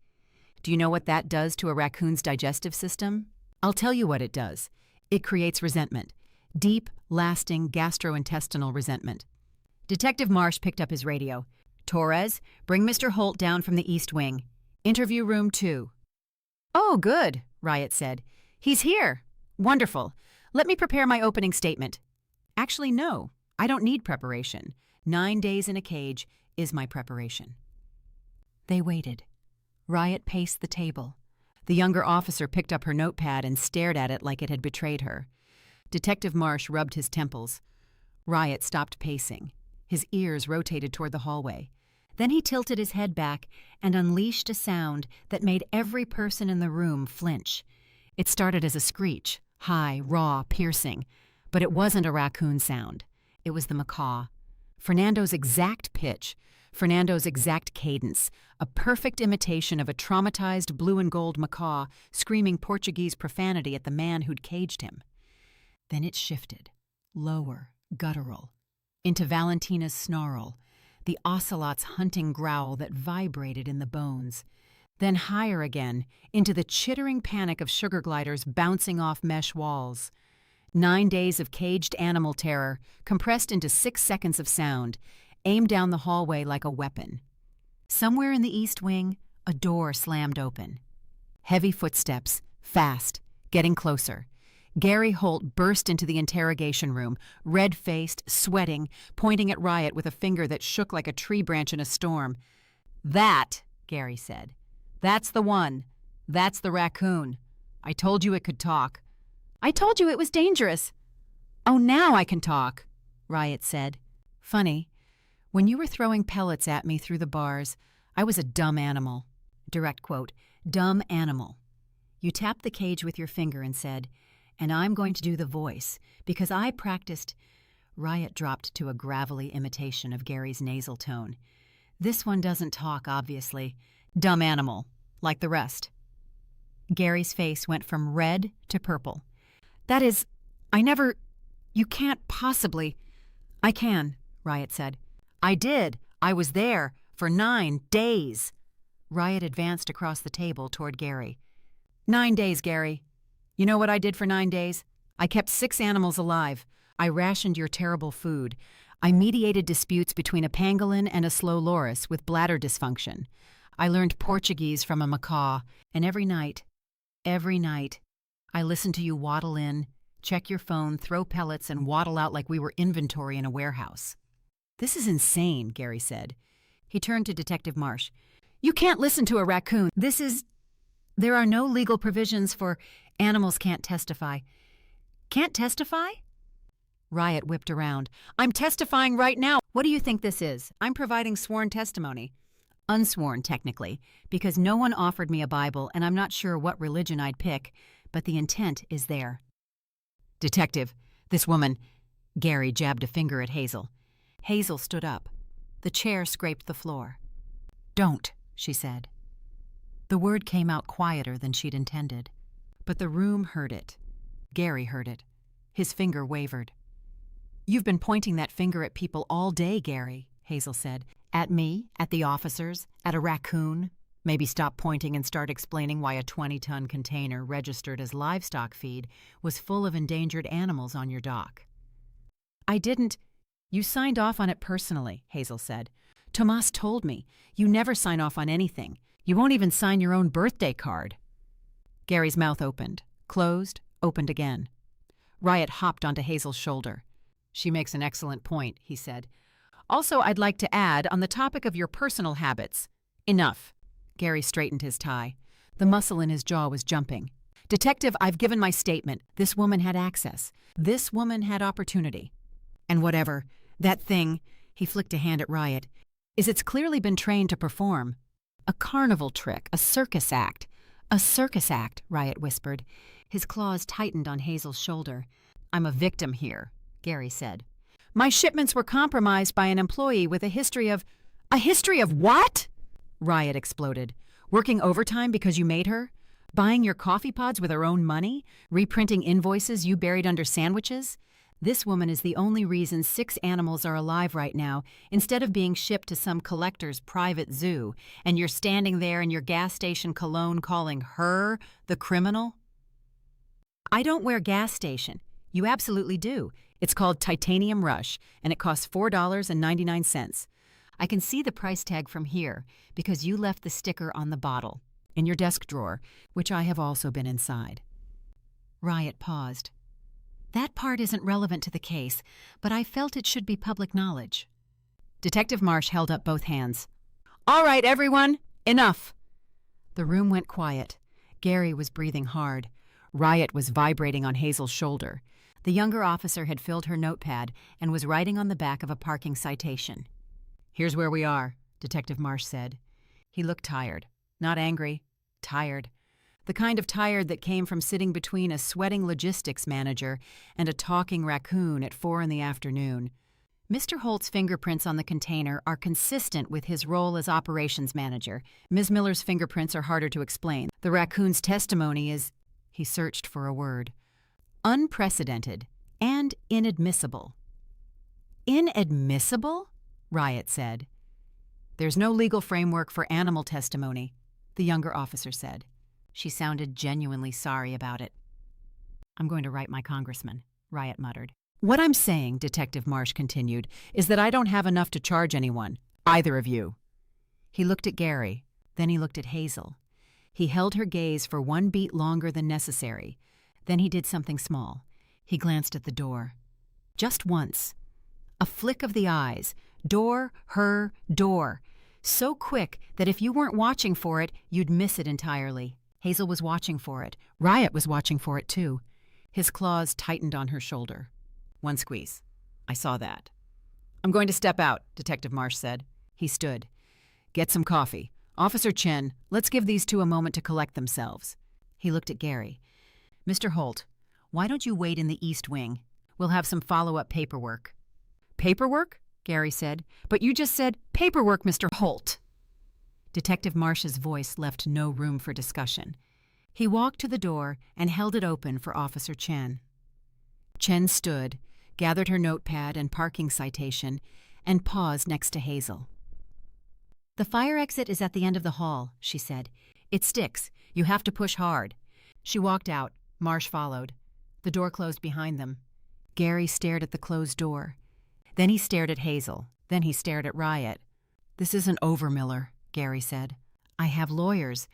Do you know what that does to a raccoon's digestive system? I'll tell you what it does. It creates resentment. Deep, lasting gastrointestinal resentment. Detective Marsh picked up his radio. "Torres, bring Mr. Holt down from the East Wing. Interview room 2. "Oh, good," Riot said. "He's here. Wonderful. Let me prepare my opening statement." "Actually, no," I don't need preparation. 9 days in a cage is my preparation." They waited. Riot paced the table. The younger officer picked up her notepad and stared at it like it had betrayed her. Detective Marsh rubbed his temples. Riot stopped pacing. His ears rotated toward the hallway. Then he tilted his head back and unleashed a sound that made every person in the room flinch. It started as a screech, high, raw, piercing, but it wasn't a raccoon sound. It was the macaw. Fernando's exact pitch, Fernando's exact cadence, a perfect imitation of a traumatized blue and gold macaw screaming Portuguese profanity at the man who'd caged him. Then it shifted, lower, guttural, into Valentina's snarl, the ocelot's hunting growl that vibrated in the bones. Then higher again, into the chittering panic of sugar gliders bouncing off mesh walls. 9 days of caged animal terror, compressed into 6 seconds of sound, aimed down the hallway like a weapon. Somewhere in the east wing, a door slammed open. Heavy footsteps, fast, getting closer. Gary Holt burst into the interrogation room, red-faced, sweating, pointing at Riot with a finger that shook like a tree branch in a storm. "That," Gary said. "That's the one. That's the raccoon. I told you it could talk." "I told you it was dangerous." "Oh, now I can talk," Riot said. "Funny. When you were throwing pellets at me through the bars, I was a dumb animal." Direct quote, "dumb animal." You tapped the cage with your finger and said, "And I'm going to do the voice, because I practiced—" Riot dropped to a gravelly imitation of Gary's nasal tone. "This one doesn't talk, obviously. Dumb animal, like the rest." Gary's face went from red to purple. "That is, you can't possibly—" "I can," Riot said. "I did. I was there for 9 days." Riot advanced across the table toward Gary. 9 days, Gary. You know what I did for 9 days? I kept 6 animals alive. I rationed your terrible food. I mediated disputes between a pangolin and a slow loris with bladder dysfunction. I learned Portuguese from a macaw, and every night, I listened to you waddle in, check your phone, throw pellets, and waddle out like we were inventory in a warehouse. "This is insane," Gary said. He turned to Detective Marsh. "You can't listen to a raccoon. There are no legal provisions for animals can't testify." "Can't testify?" Riot whipped around. "I'm testifying right now. What do you think this is? I'm providing sworn testimony." "Unsworn, technically, because no one offered me a Bible and I'm not sure what religion I'd pick, but the intent is there." "Detective, this woman—" Gary jabbed a finger at Hazel. Hazel stood up. The chair scraped the floor. "Don't," she said. The word came out quieter than she'd intended. But the room heard it. Gary heard it. His finger wavered. "You've been pointing that finger at people all day, Gary," Hazel said. "At me, at the officers, at a raccoon. Maybe stop pointing and start explaining why a 20-ton container registered as livestock feed was full of endangered animals on your dock." "I didn't—" "You signed off on it personally," Hazel said. "Tomas told me. You never sign off on anything. You won't even sign your own birthday card." Gary's mouth opened, closed, opened again. Riot hopped onto Hazel's shoulder. "She makes an excellent point," he said. "Also, I'd like to add, on the topic of your personal habits—" "Enough." Gary straightened his tie. The muscle in his jaw was jumping. "Detective, I've given my statement. This woman had access. This woman had opportunity. And whatever, that thing," he flicked a hand at Riot, "it's clearly been trained to perform. A carnival trick, a circus act." "A circus act," Riot whispered. His claws tightened on Hazel's shoulder. "I'm a victim here," Gary said. "My shipments were compromised by an employee with a history of—" "A history of what?" Riot exploded. "Working overtime because you made her? Buying your coffee pods with her own money? Reprinting invoices you buried under sandwiches? This woman is the only reason 6 animals are alive right now, instead of being shipped to some collector's private zoo, and you're standing there in your gas station cologne calling her the criminal?" "I don't wear gas station. You absolutely do. It's called Titanium Rush, and it costs $4.99. I can see the price tag from here, because you left the sticker on the bottle, in your desk drawer, which I have also been inside." Riot paused. That part isn't relevant to the case, but I felt it should be public knowledge. Detective Marsh held up both hands. All right, everyone, enough. The room went quiet. Gary was breathing hard. Riot was vibrating on Hazel's shoulder. The younger officer had filled her notepad and was writing on the back of a parking citation. Here's where we are, Detective Marsh said. He looked tired. Not angry. Tired. The kind of tired that came from sitting between a sweating logistics manager and a talking raccoon at 4 p.m. Mr. Holt's fingerprints on the container are consistent with his role as operations manager. Ms. Miller's fingerprints are harder to explain. The raccoon's testimony is, he searched for a word, unprecedented and inadmissible. Inadmissible? Riot said. There's no legal framework for animal testimony, the younger officer said. She sounded genuinely sorry about it. I'm going to write my congressman, Riot muttered. What I'm saying, Detective Marsh continued, is that I don't have enough to charge anyone, either of you. He looked at Gary, then he looked at Hazel. He held her gaze for 1 beat longer than necessary. Then he did something small. He glanced at the door. Just once. A flick of the eyes. Door, her, door. So quick that if you weren't watching for it, you'd miss it entirely. Hazel was watching for it. Riot was watching for it, too. His claws tightened on her shoulder. 1 squeeze. I saw that. I'm going to step out, Detective Marsh said. He stood. Get some coffee. Officer Chen, let's give these two a moment to collect themselves. He looked at Gary. Mr. Holt, why don't you wait in the East Wing? We'll have some follow-up paperwork. Paperwork? Gary said. But you just said paperwork, Mr. Holt. Detective Marsh's voice left no room for discussion. He walked to the door and held it open for Officer Chen. Chen stood, gathered her notepad and parking citation, and paused next to Hazel. The fire exit is at the end of the hall, she said. It sticks. You have to push hard. She walked out. Marsh followed. The door closed behind them. Gary stared at the closed door. Then he stared at Hazel. Then he stared at Riot. This isn't over, Miller, Gary said. I have lawyers.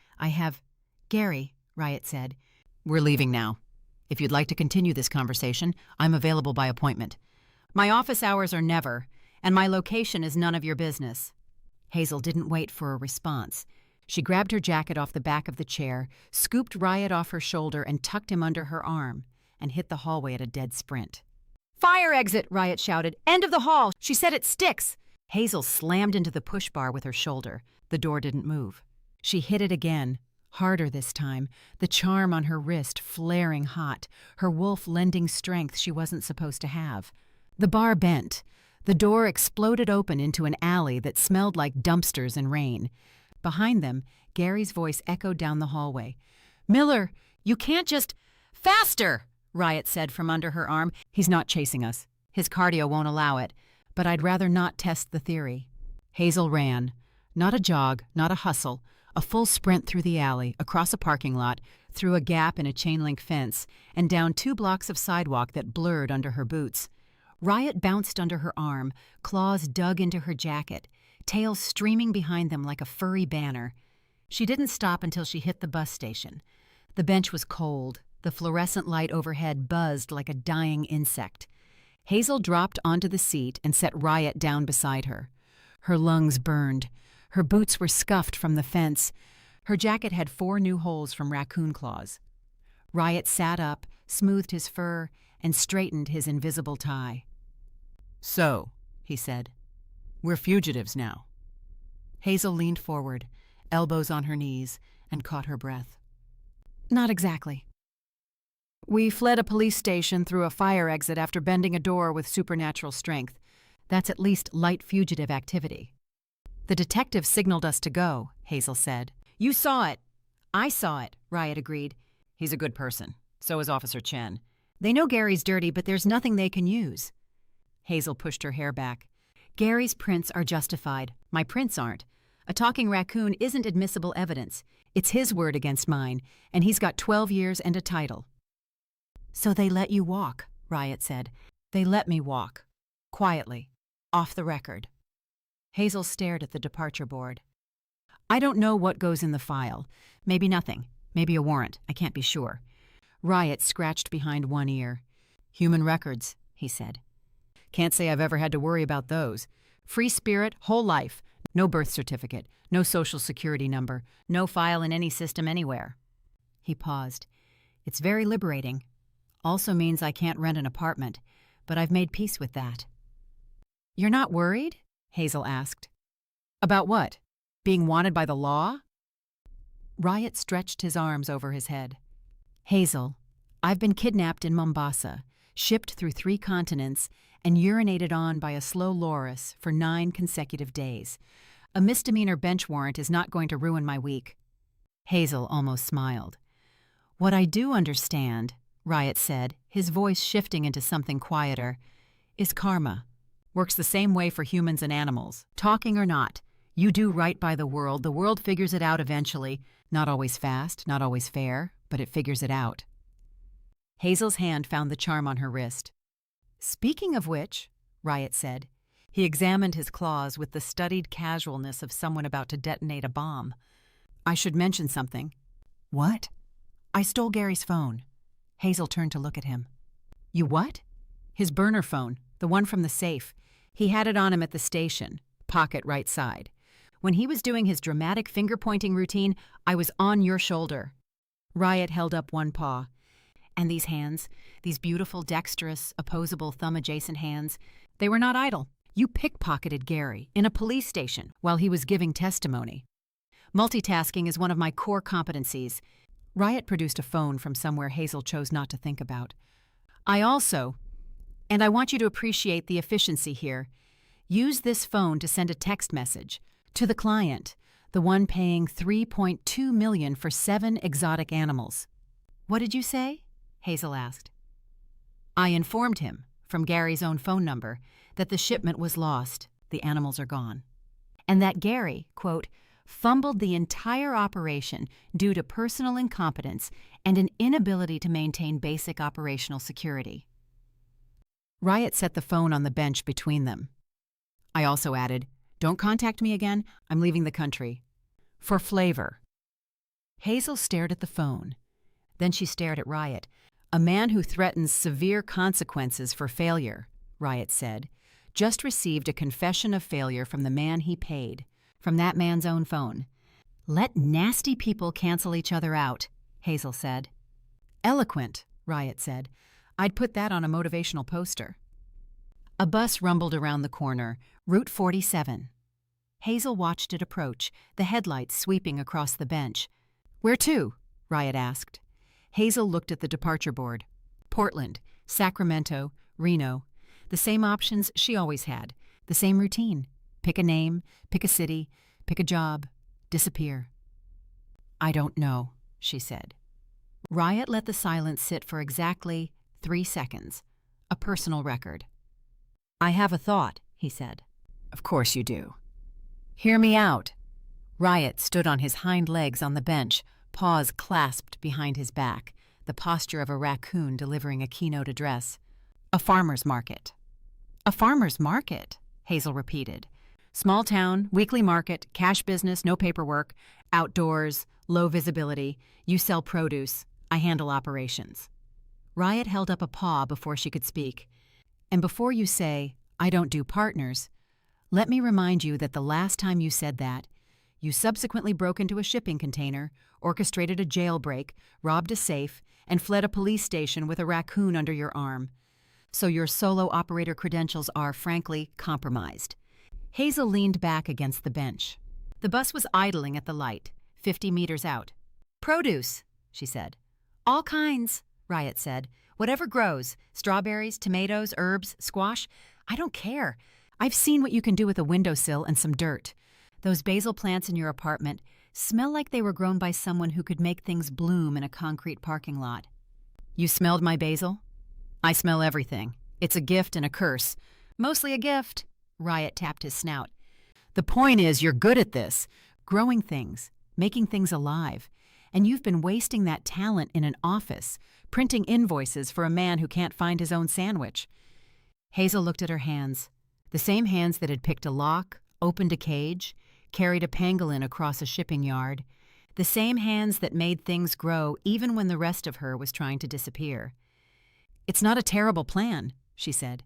Gary, Riot said. We're leaving now. If you'd like to continue this conversation, I'm available by appointment. My office hours are never, and my location is none of your business. Hazel didn't wait for a response. She grabbed her jacket off the back of the chair, scooped Riot off her shoulder and tucked him under her arm, and hit the hallway at a dead sprint. Fire exit, Riot shouted. End of the hall. She said it sticks. Hazel slammed into the push bar with her shoulder. The door didn't move. She hit it again. Harder this time, the charm on her wrist flaring hot, her wolf lending strength she wasn't supposed to have. The bar bent. The door exploded open into an alley that smelled like dumpsters and rain. Behind them, Gary's voice echoed down the hallway. Miller, you can't just— Faster, Riot said from under her arm. He's not chasing us. His cardio won't allow it, but I'd rather not test the theory. Hazel ran. Not a jog, not a hustle. A full sprint through the alley, across a parking lot, through a gap in a chain-link fence, and down 2 blocks of sidewalk that blurred under her boots. Riot bounced under her arm, claws dug into her jacket, tail streaming behind them like a furry banner. She didn't stop until she hit the bus station. The bench was cold. The fluorescent light overhead buzzed like a dying insect. Hazel dropped onto the seat and set Riot down beside her. Her lungs burned. Her boots were scuffed from the fence. Her jacket had 4 new holes from raccoon claws. Riot sat up, smoothed his fur, and straightened his invisible tie. So, he said, we're fugitives now. Hazel leaned forward, elbows on her knees, and caught her breath. Not exactly. We fled a police station through a fire exit after bending a door with supernatural strength. That's at least light fugitive activity. The detective signaled us to go, Hazel said. You saw it. I saw it, Riot agreed. He's a good person. So is Officer Chen. They know Gary's dirty, but there's nothing they can use. Hazel pushed her hair back. Gary's prints are justified. My prints aren't. A talking raccoon isn't admissible evidence. It's his word against mine, and he's got 12 years and a title. So they let you walk, Riot said. They let me walk. Quietly. Off the record. Hazel stared at the departure board. I don't know what goes in the file. Maybe nothing. Maybe a warrant. I can't be sure. Riot scratched behind one ear. Human records, he said. Can't say I've ever had to worry about those. Free spirit, whole life. No birth certificate, no social security number, no file in any system anywhere. He paused. It's very liberating. Also means I can't rent an apartment, but I've made peace with that. You're not worried? Hazel asked. About what? Being wanted by the law? Riot stretched his arms over his head. Hazel, I've been kidnapped in Mombasa, shipped through 3 continents, and urinated on by a slow loris for 9 consecutive days. A misdemeanor bench warrant is not going to ruin my week. Hazel almost smiled. What I do understand, Riot said, his voice shifting into something quieter, is karma. Works the same way for humans and animals. Talking or not, you do right by the world figures it out eventually. Not always fast, not always fair, but it figures it out. Hazel's hand found the charm on her wrist. Speaking of which, Riot said, he examined his claws with the studied casualness of someone about to detonate a bomb. I should mention something. What? I stole Gary's phone. Hazel turned to look at him. You what? His burner phone, the one from the safe. He had it on him at the station, pocket right side. When he was doing his dramatic finger-pointing routine, I was on your shoulder. Riot held up one paw. And these hands, these beautiful, dexterous, opposable, thumb-adjacent hands, they were not idle. You pickpocketed Gary in a police station while he was giving testimony. Multitasking is one of my core competencies. Riot produced a phone from somewhere Hazel chose not to think about. I also, and I want you to appreciate the efficiency here, use this phone to send a text message to the client, the one paying $3.2 million for 7 exotic animals. What did you say? Hazel asked. I informed him, from Gary's own phone number, that the shipment was lost, the animals are gone, and that Gary, quote, fumbled the entire operation due to personal incompetence and an inability to maintain basic operational security. Riot set the phone on the bench between them. I also added, don't contact me again, I'm leaving the country. For flavor. Hazel stared at the phone. Then she stared at Riot. A man who threatens severe consequences for failure, Riot said, just received a confession of failure from the man he paid, from that man's own phone. Let nasty people cancel each other out, Hazel said. Eloquent, Riot said. I'd put that on a motivational poster. A bus rumbled around the corner, Route 47. Hazel watched it approach, the headlights sweeping across the bench. Where to? Riot asked. Hazel looked at the departure board. Portland, Sacramento, Reno. The same options she always had. The same routine. Pick a name, pick a city, pick a job, disappear. I don't know, she said. Riot let the silence sit for exactly 3 seconds. A personal record. I have a thought, he said. Of course you do. Hear me out. Riot stood on his hind legs on the bench, paws clasped behind his back, the posture of a raccoon delivering a keynote address. A farmer's market. A farmer's market, Hazel repeated. Small town, weekly market, cash business, no paperwork, outdoors, low visibility. You sell produce. I handle operations. Riot held up a paw before she could speak. And before you say, I don't do partners, let me remind you that the last time you said that, you subsequently broke into a shipping container, orchestrated a jailbreak, robbed a safe, and fled a police station with a raccoon under your arm. So your solo operator credentials are, frankly, compromised. Hazel leaned back against the bench. The bus was idling at the light, 50 meters out. Produce, she said. All kinds, Riot said. Whatever grows, strawberries, tomatoes, herbs, squash, I don't care. I've seen what you can do with a windowsill and some dirt. Those basil plants in your apartment smell like they were grown by someone who could make things bloom in a concrete parking lot. You smelled my basil? I smell everything. It's a gift and a curse. Mostly a gift. Riot tapped his snout. The point is you're good at this, growing things, making things alive, and you've been wasting that talent in an office, printing invoices for a man who can't find his own sandwich. Hazel looked at her hands, the same hands that had picked a lock, opened a cage, carried a pangolin across a shipping yard, the same hands that made things grow even when the rest of her was trying to disappear. It's not a terrible plan, she said.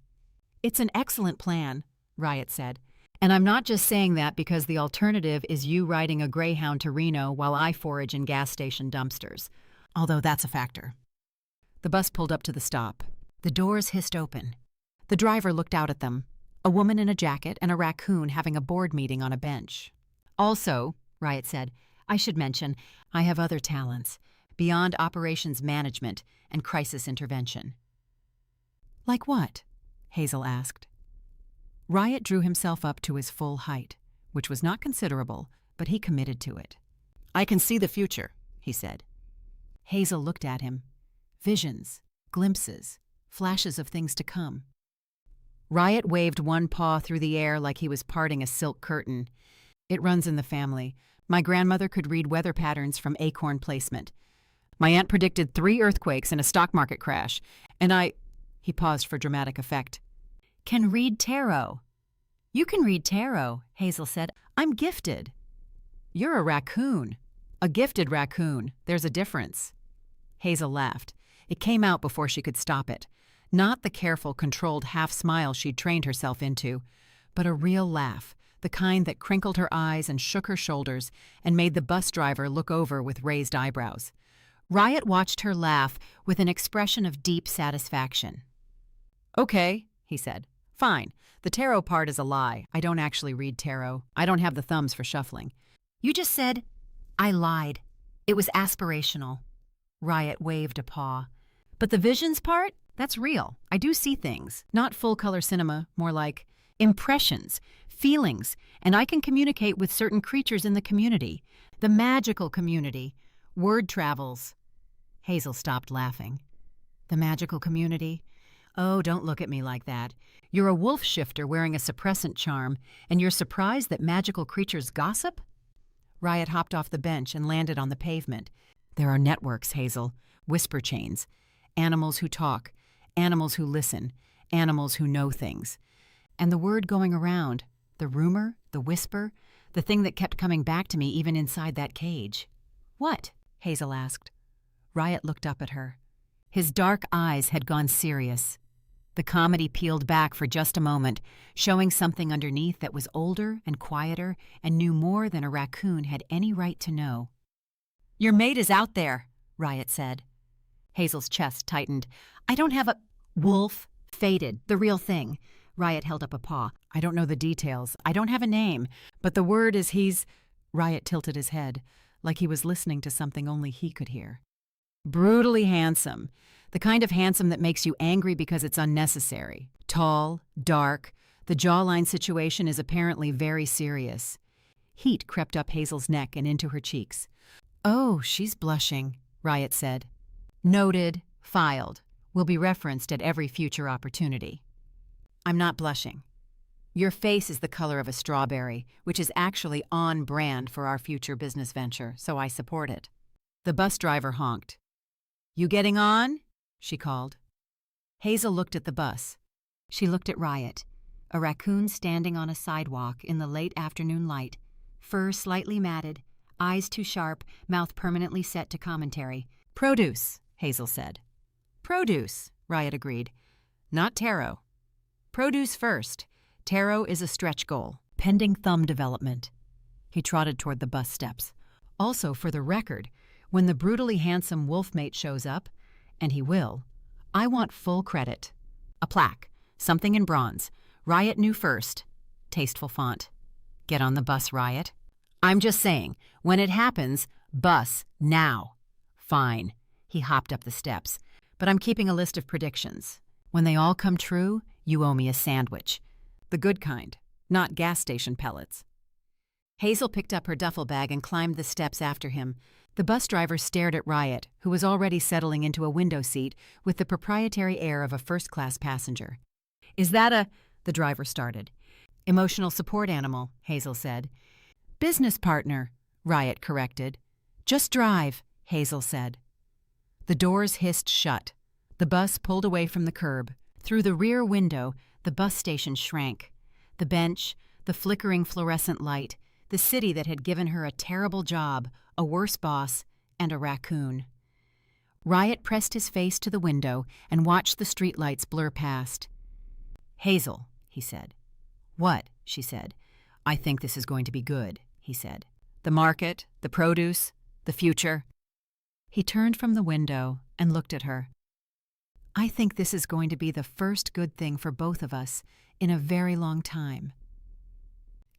It's an excellent plan, Riot said. And I'm not just saying that because the alternative is you riding a Greyhound to Reno while I forage in gas station dumpsters. Although that's a factor. The bus pulled up to the stop. The doors hissed open. The driver looked out at them. A woman in a jacket and a raccoon having a board meeting on a bench. Also, Riot said, I should mention, I have other talents, beyond operations management and crisis intervention. Like what? Hazel asked. Riot drew himself up to his full height, which was not considerable, but he committed to it. I can see the future, he said. Hazel looked at him. Visions, glimpses, flashes of things to come. Riot waved one paw through the air like he was parting a silk curtain. It runs in the family. My grandmother could read weather patterns from acorn placement. My aunt predicted 3 earthquakes and a stock market crash, and He paused for dramatic effect. Can read tarot. You can read tarot, Hazel said. I'm gifted. You're a raccoon. A gifted raccoon. There's a difference. Hazel laughed. It came out before she could stop it. Not the careful, controlled half-smile she'd trained herself into, but a real laugh, the kind that crinkled her eyes and shook her shoulders and made the bus driver look over with raised eyebrows. Riot watched her laugh with an expression of deep satisfaction. Okay, he said. Fine. The tarot part is a lie. I don't actually read tarot. I don't have the thumbs for shuffling. You just said, I lied. It was aspirational. Riot waved a paw. But the visions part? That's real. I do see things. Not full-color cinema, more like impressions, feelings, and I can communicate with certain creatures in the community. The magical community. Word travels. Hazel stopped laughing. The magical community? Oh, don't look at me like that. You're a wolf shifter wearing a suppressant charm, and you're surprised that magical creatures gossip? Riot hopped off the bench and landed on the pavement. There are networks, Hazel. Whisper chains. Animals who talk. Animals who listen. Animals who know things. And the word going around. The rumor, the whisper, the thing that kept coming back to me even inside that cage. What? Hazel asked. Riot looked up at her. His dark eyes had gone serious. The comedy peeled back for just a moment, showing something underneath that was older and quieter and knew more than a raccoon had any right to know. Your mate is out there, Riot said. Hazel's chest tightened. I don't have a... Wolf. Faded. The real thing. Riot held up a paw. I don't know the details. I don't have a name. But the word is he's... Riot tilted his head, like he was listening to something only he could hear. Brutally handsome. The kind of handsome that makes you angry because it's unnecessary. Tall, dark. The jawline situation is apparently very serious. Heat crept up Hazel's neck and into her cheeks. Oh, she's blushing, Riot said. Noted. Filed. Will be referenced at every future opportunity. I'm not blushing. Your face is the color of a strawberry, which is actually on brand for our future business venture, so I support it. The bus driver honked. You getting on? She called. Hazel looked at the bus. She looked at Riot, a raccoon standing on a sidewalk in the late afternoon light, fur slightly matted, eyes too sharp, mouth permanently set to commentary. Produce, Hazel said. Produce, Riot agreed. Not tarot. Produce first. Tarot is a stretch goal, pending thumb development. He trotted toward the bus steps. Also, for the record, when the brutally handsome wolfmate shows up, and he will, I want full credit. A plaque, something in bronze. Riot knew first. Tasteful font. Get on the bus, Riot. I'm just saying, when it happens, bus, now. Fine. He hopped up the steps. But I'm keeping a list of predictions. When they all come true, you owe me a sandwich. The good kind, not gas station pellets. Hazel picked up her duffel bag and climbed the steps after him. The bus driver stared at Riot, who was already settling into a window seat with the proprietary air of a first-class passenger. Is that a... The driver started. Emotional support animal, Hazel said. Business partner, Riot corrected. Just drive, Hazel said. The doors hissed shut. The bus pulled away from the curb. Through the rear window, the bus station shrank. The bench, the flickering fluorescent light, the city that had given her a terrible job, a worse boss, and a raccoon. Riot pressed his face to the window and watched the streetlights blur past. "Hazel," he said. "What?" she said. "I think this is going to be good," he said. "The market, the produce, the future." He turned from the window and looked at her. "I think this is going to be the first good thing for both of us in a very long time."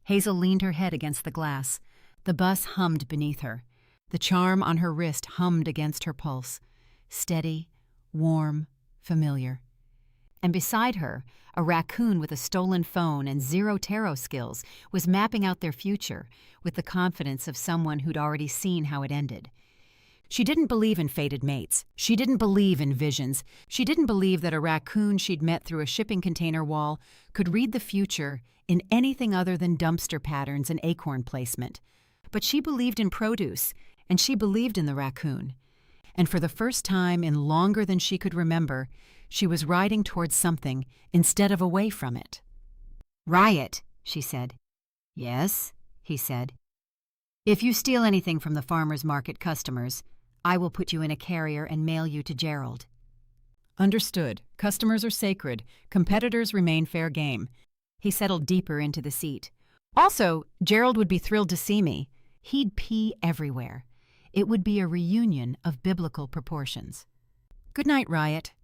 Hazel leaned her head against the glass. The bus hummed beneath her. The charm on her wrist hummed against her pulse. Steady, warm, familiar. And beside her, a raccoon with a stolen phone and zero tarot skills was mapping out their future with the confidence of someone who'd already seen how it ended. She didn't believe in fated mates. She didn't believe in visions. She didn't believe that a raccoon she'd met through a shipping container wall could read the future in anything other than dumpster patterns and acorn placement. But she believed in produce, and she believed in the raccoon. And for the first time in longer than she could remember, she was riding towards something instead of away from it. "Riot," she said. "Yes," he said. "If you steal anything from the farmer's market customers, I will put you in a carrier and mail you to Gerald." "Understood. Customers are sacred. Competitors remain fair game." He settled deeper into the seat. "Also, Gerald would be thrilled to see me. He'd pee everywhere. It would be a reunion of biblical proportions." "Good night, Riot."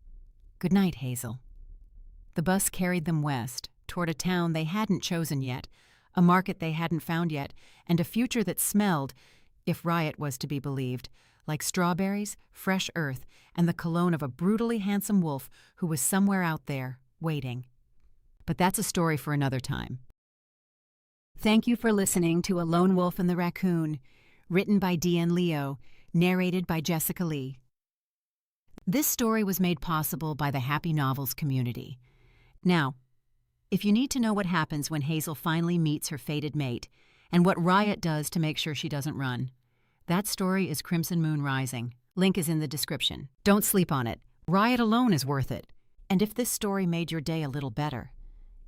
"Good night, Hazel." The bus carried them west, toward a town they hadn't chosen yet, a market they hadn't found yet, and a future that smelled, if Riot was to be believed, like strawberries, fresh earth, and the cologne of a brutally handsome wolf who was somewhere out there, waiting. But that's a story for another time. Thank you for listening to A Lone Wolf and the Raccoon, written by Deanne Leo, narrated by Jessica Lee. This story was made possible by the Happy Novels community. Now, if you need to know what happens when Hazel finally meets her fated mate, and what Riot does to make sure she doesn't run, that story is Crimson Moon Rising. Link is in the description. Don't sleep on it. Riot alone is worth it. And if this story made your day a little better,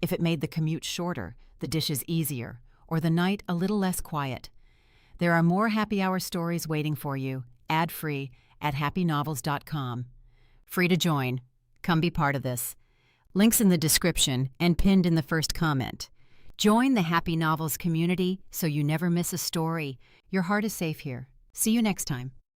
if it made the commute shorter, the dishes easier, or the night a little less quiet, there are more happy hour stories waiting for you, ad-free, at happynovels.com. Free to join. Come be part of this. Links in the description and pinned in the first comment. Join the Happy Novels community so you never miss a story. Your heart is safe here. See you next time.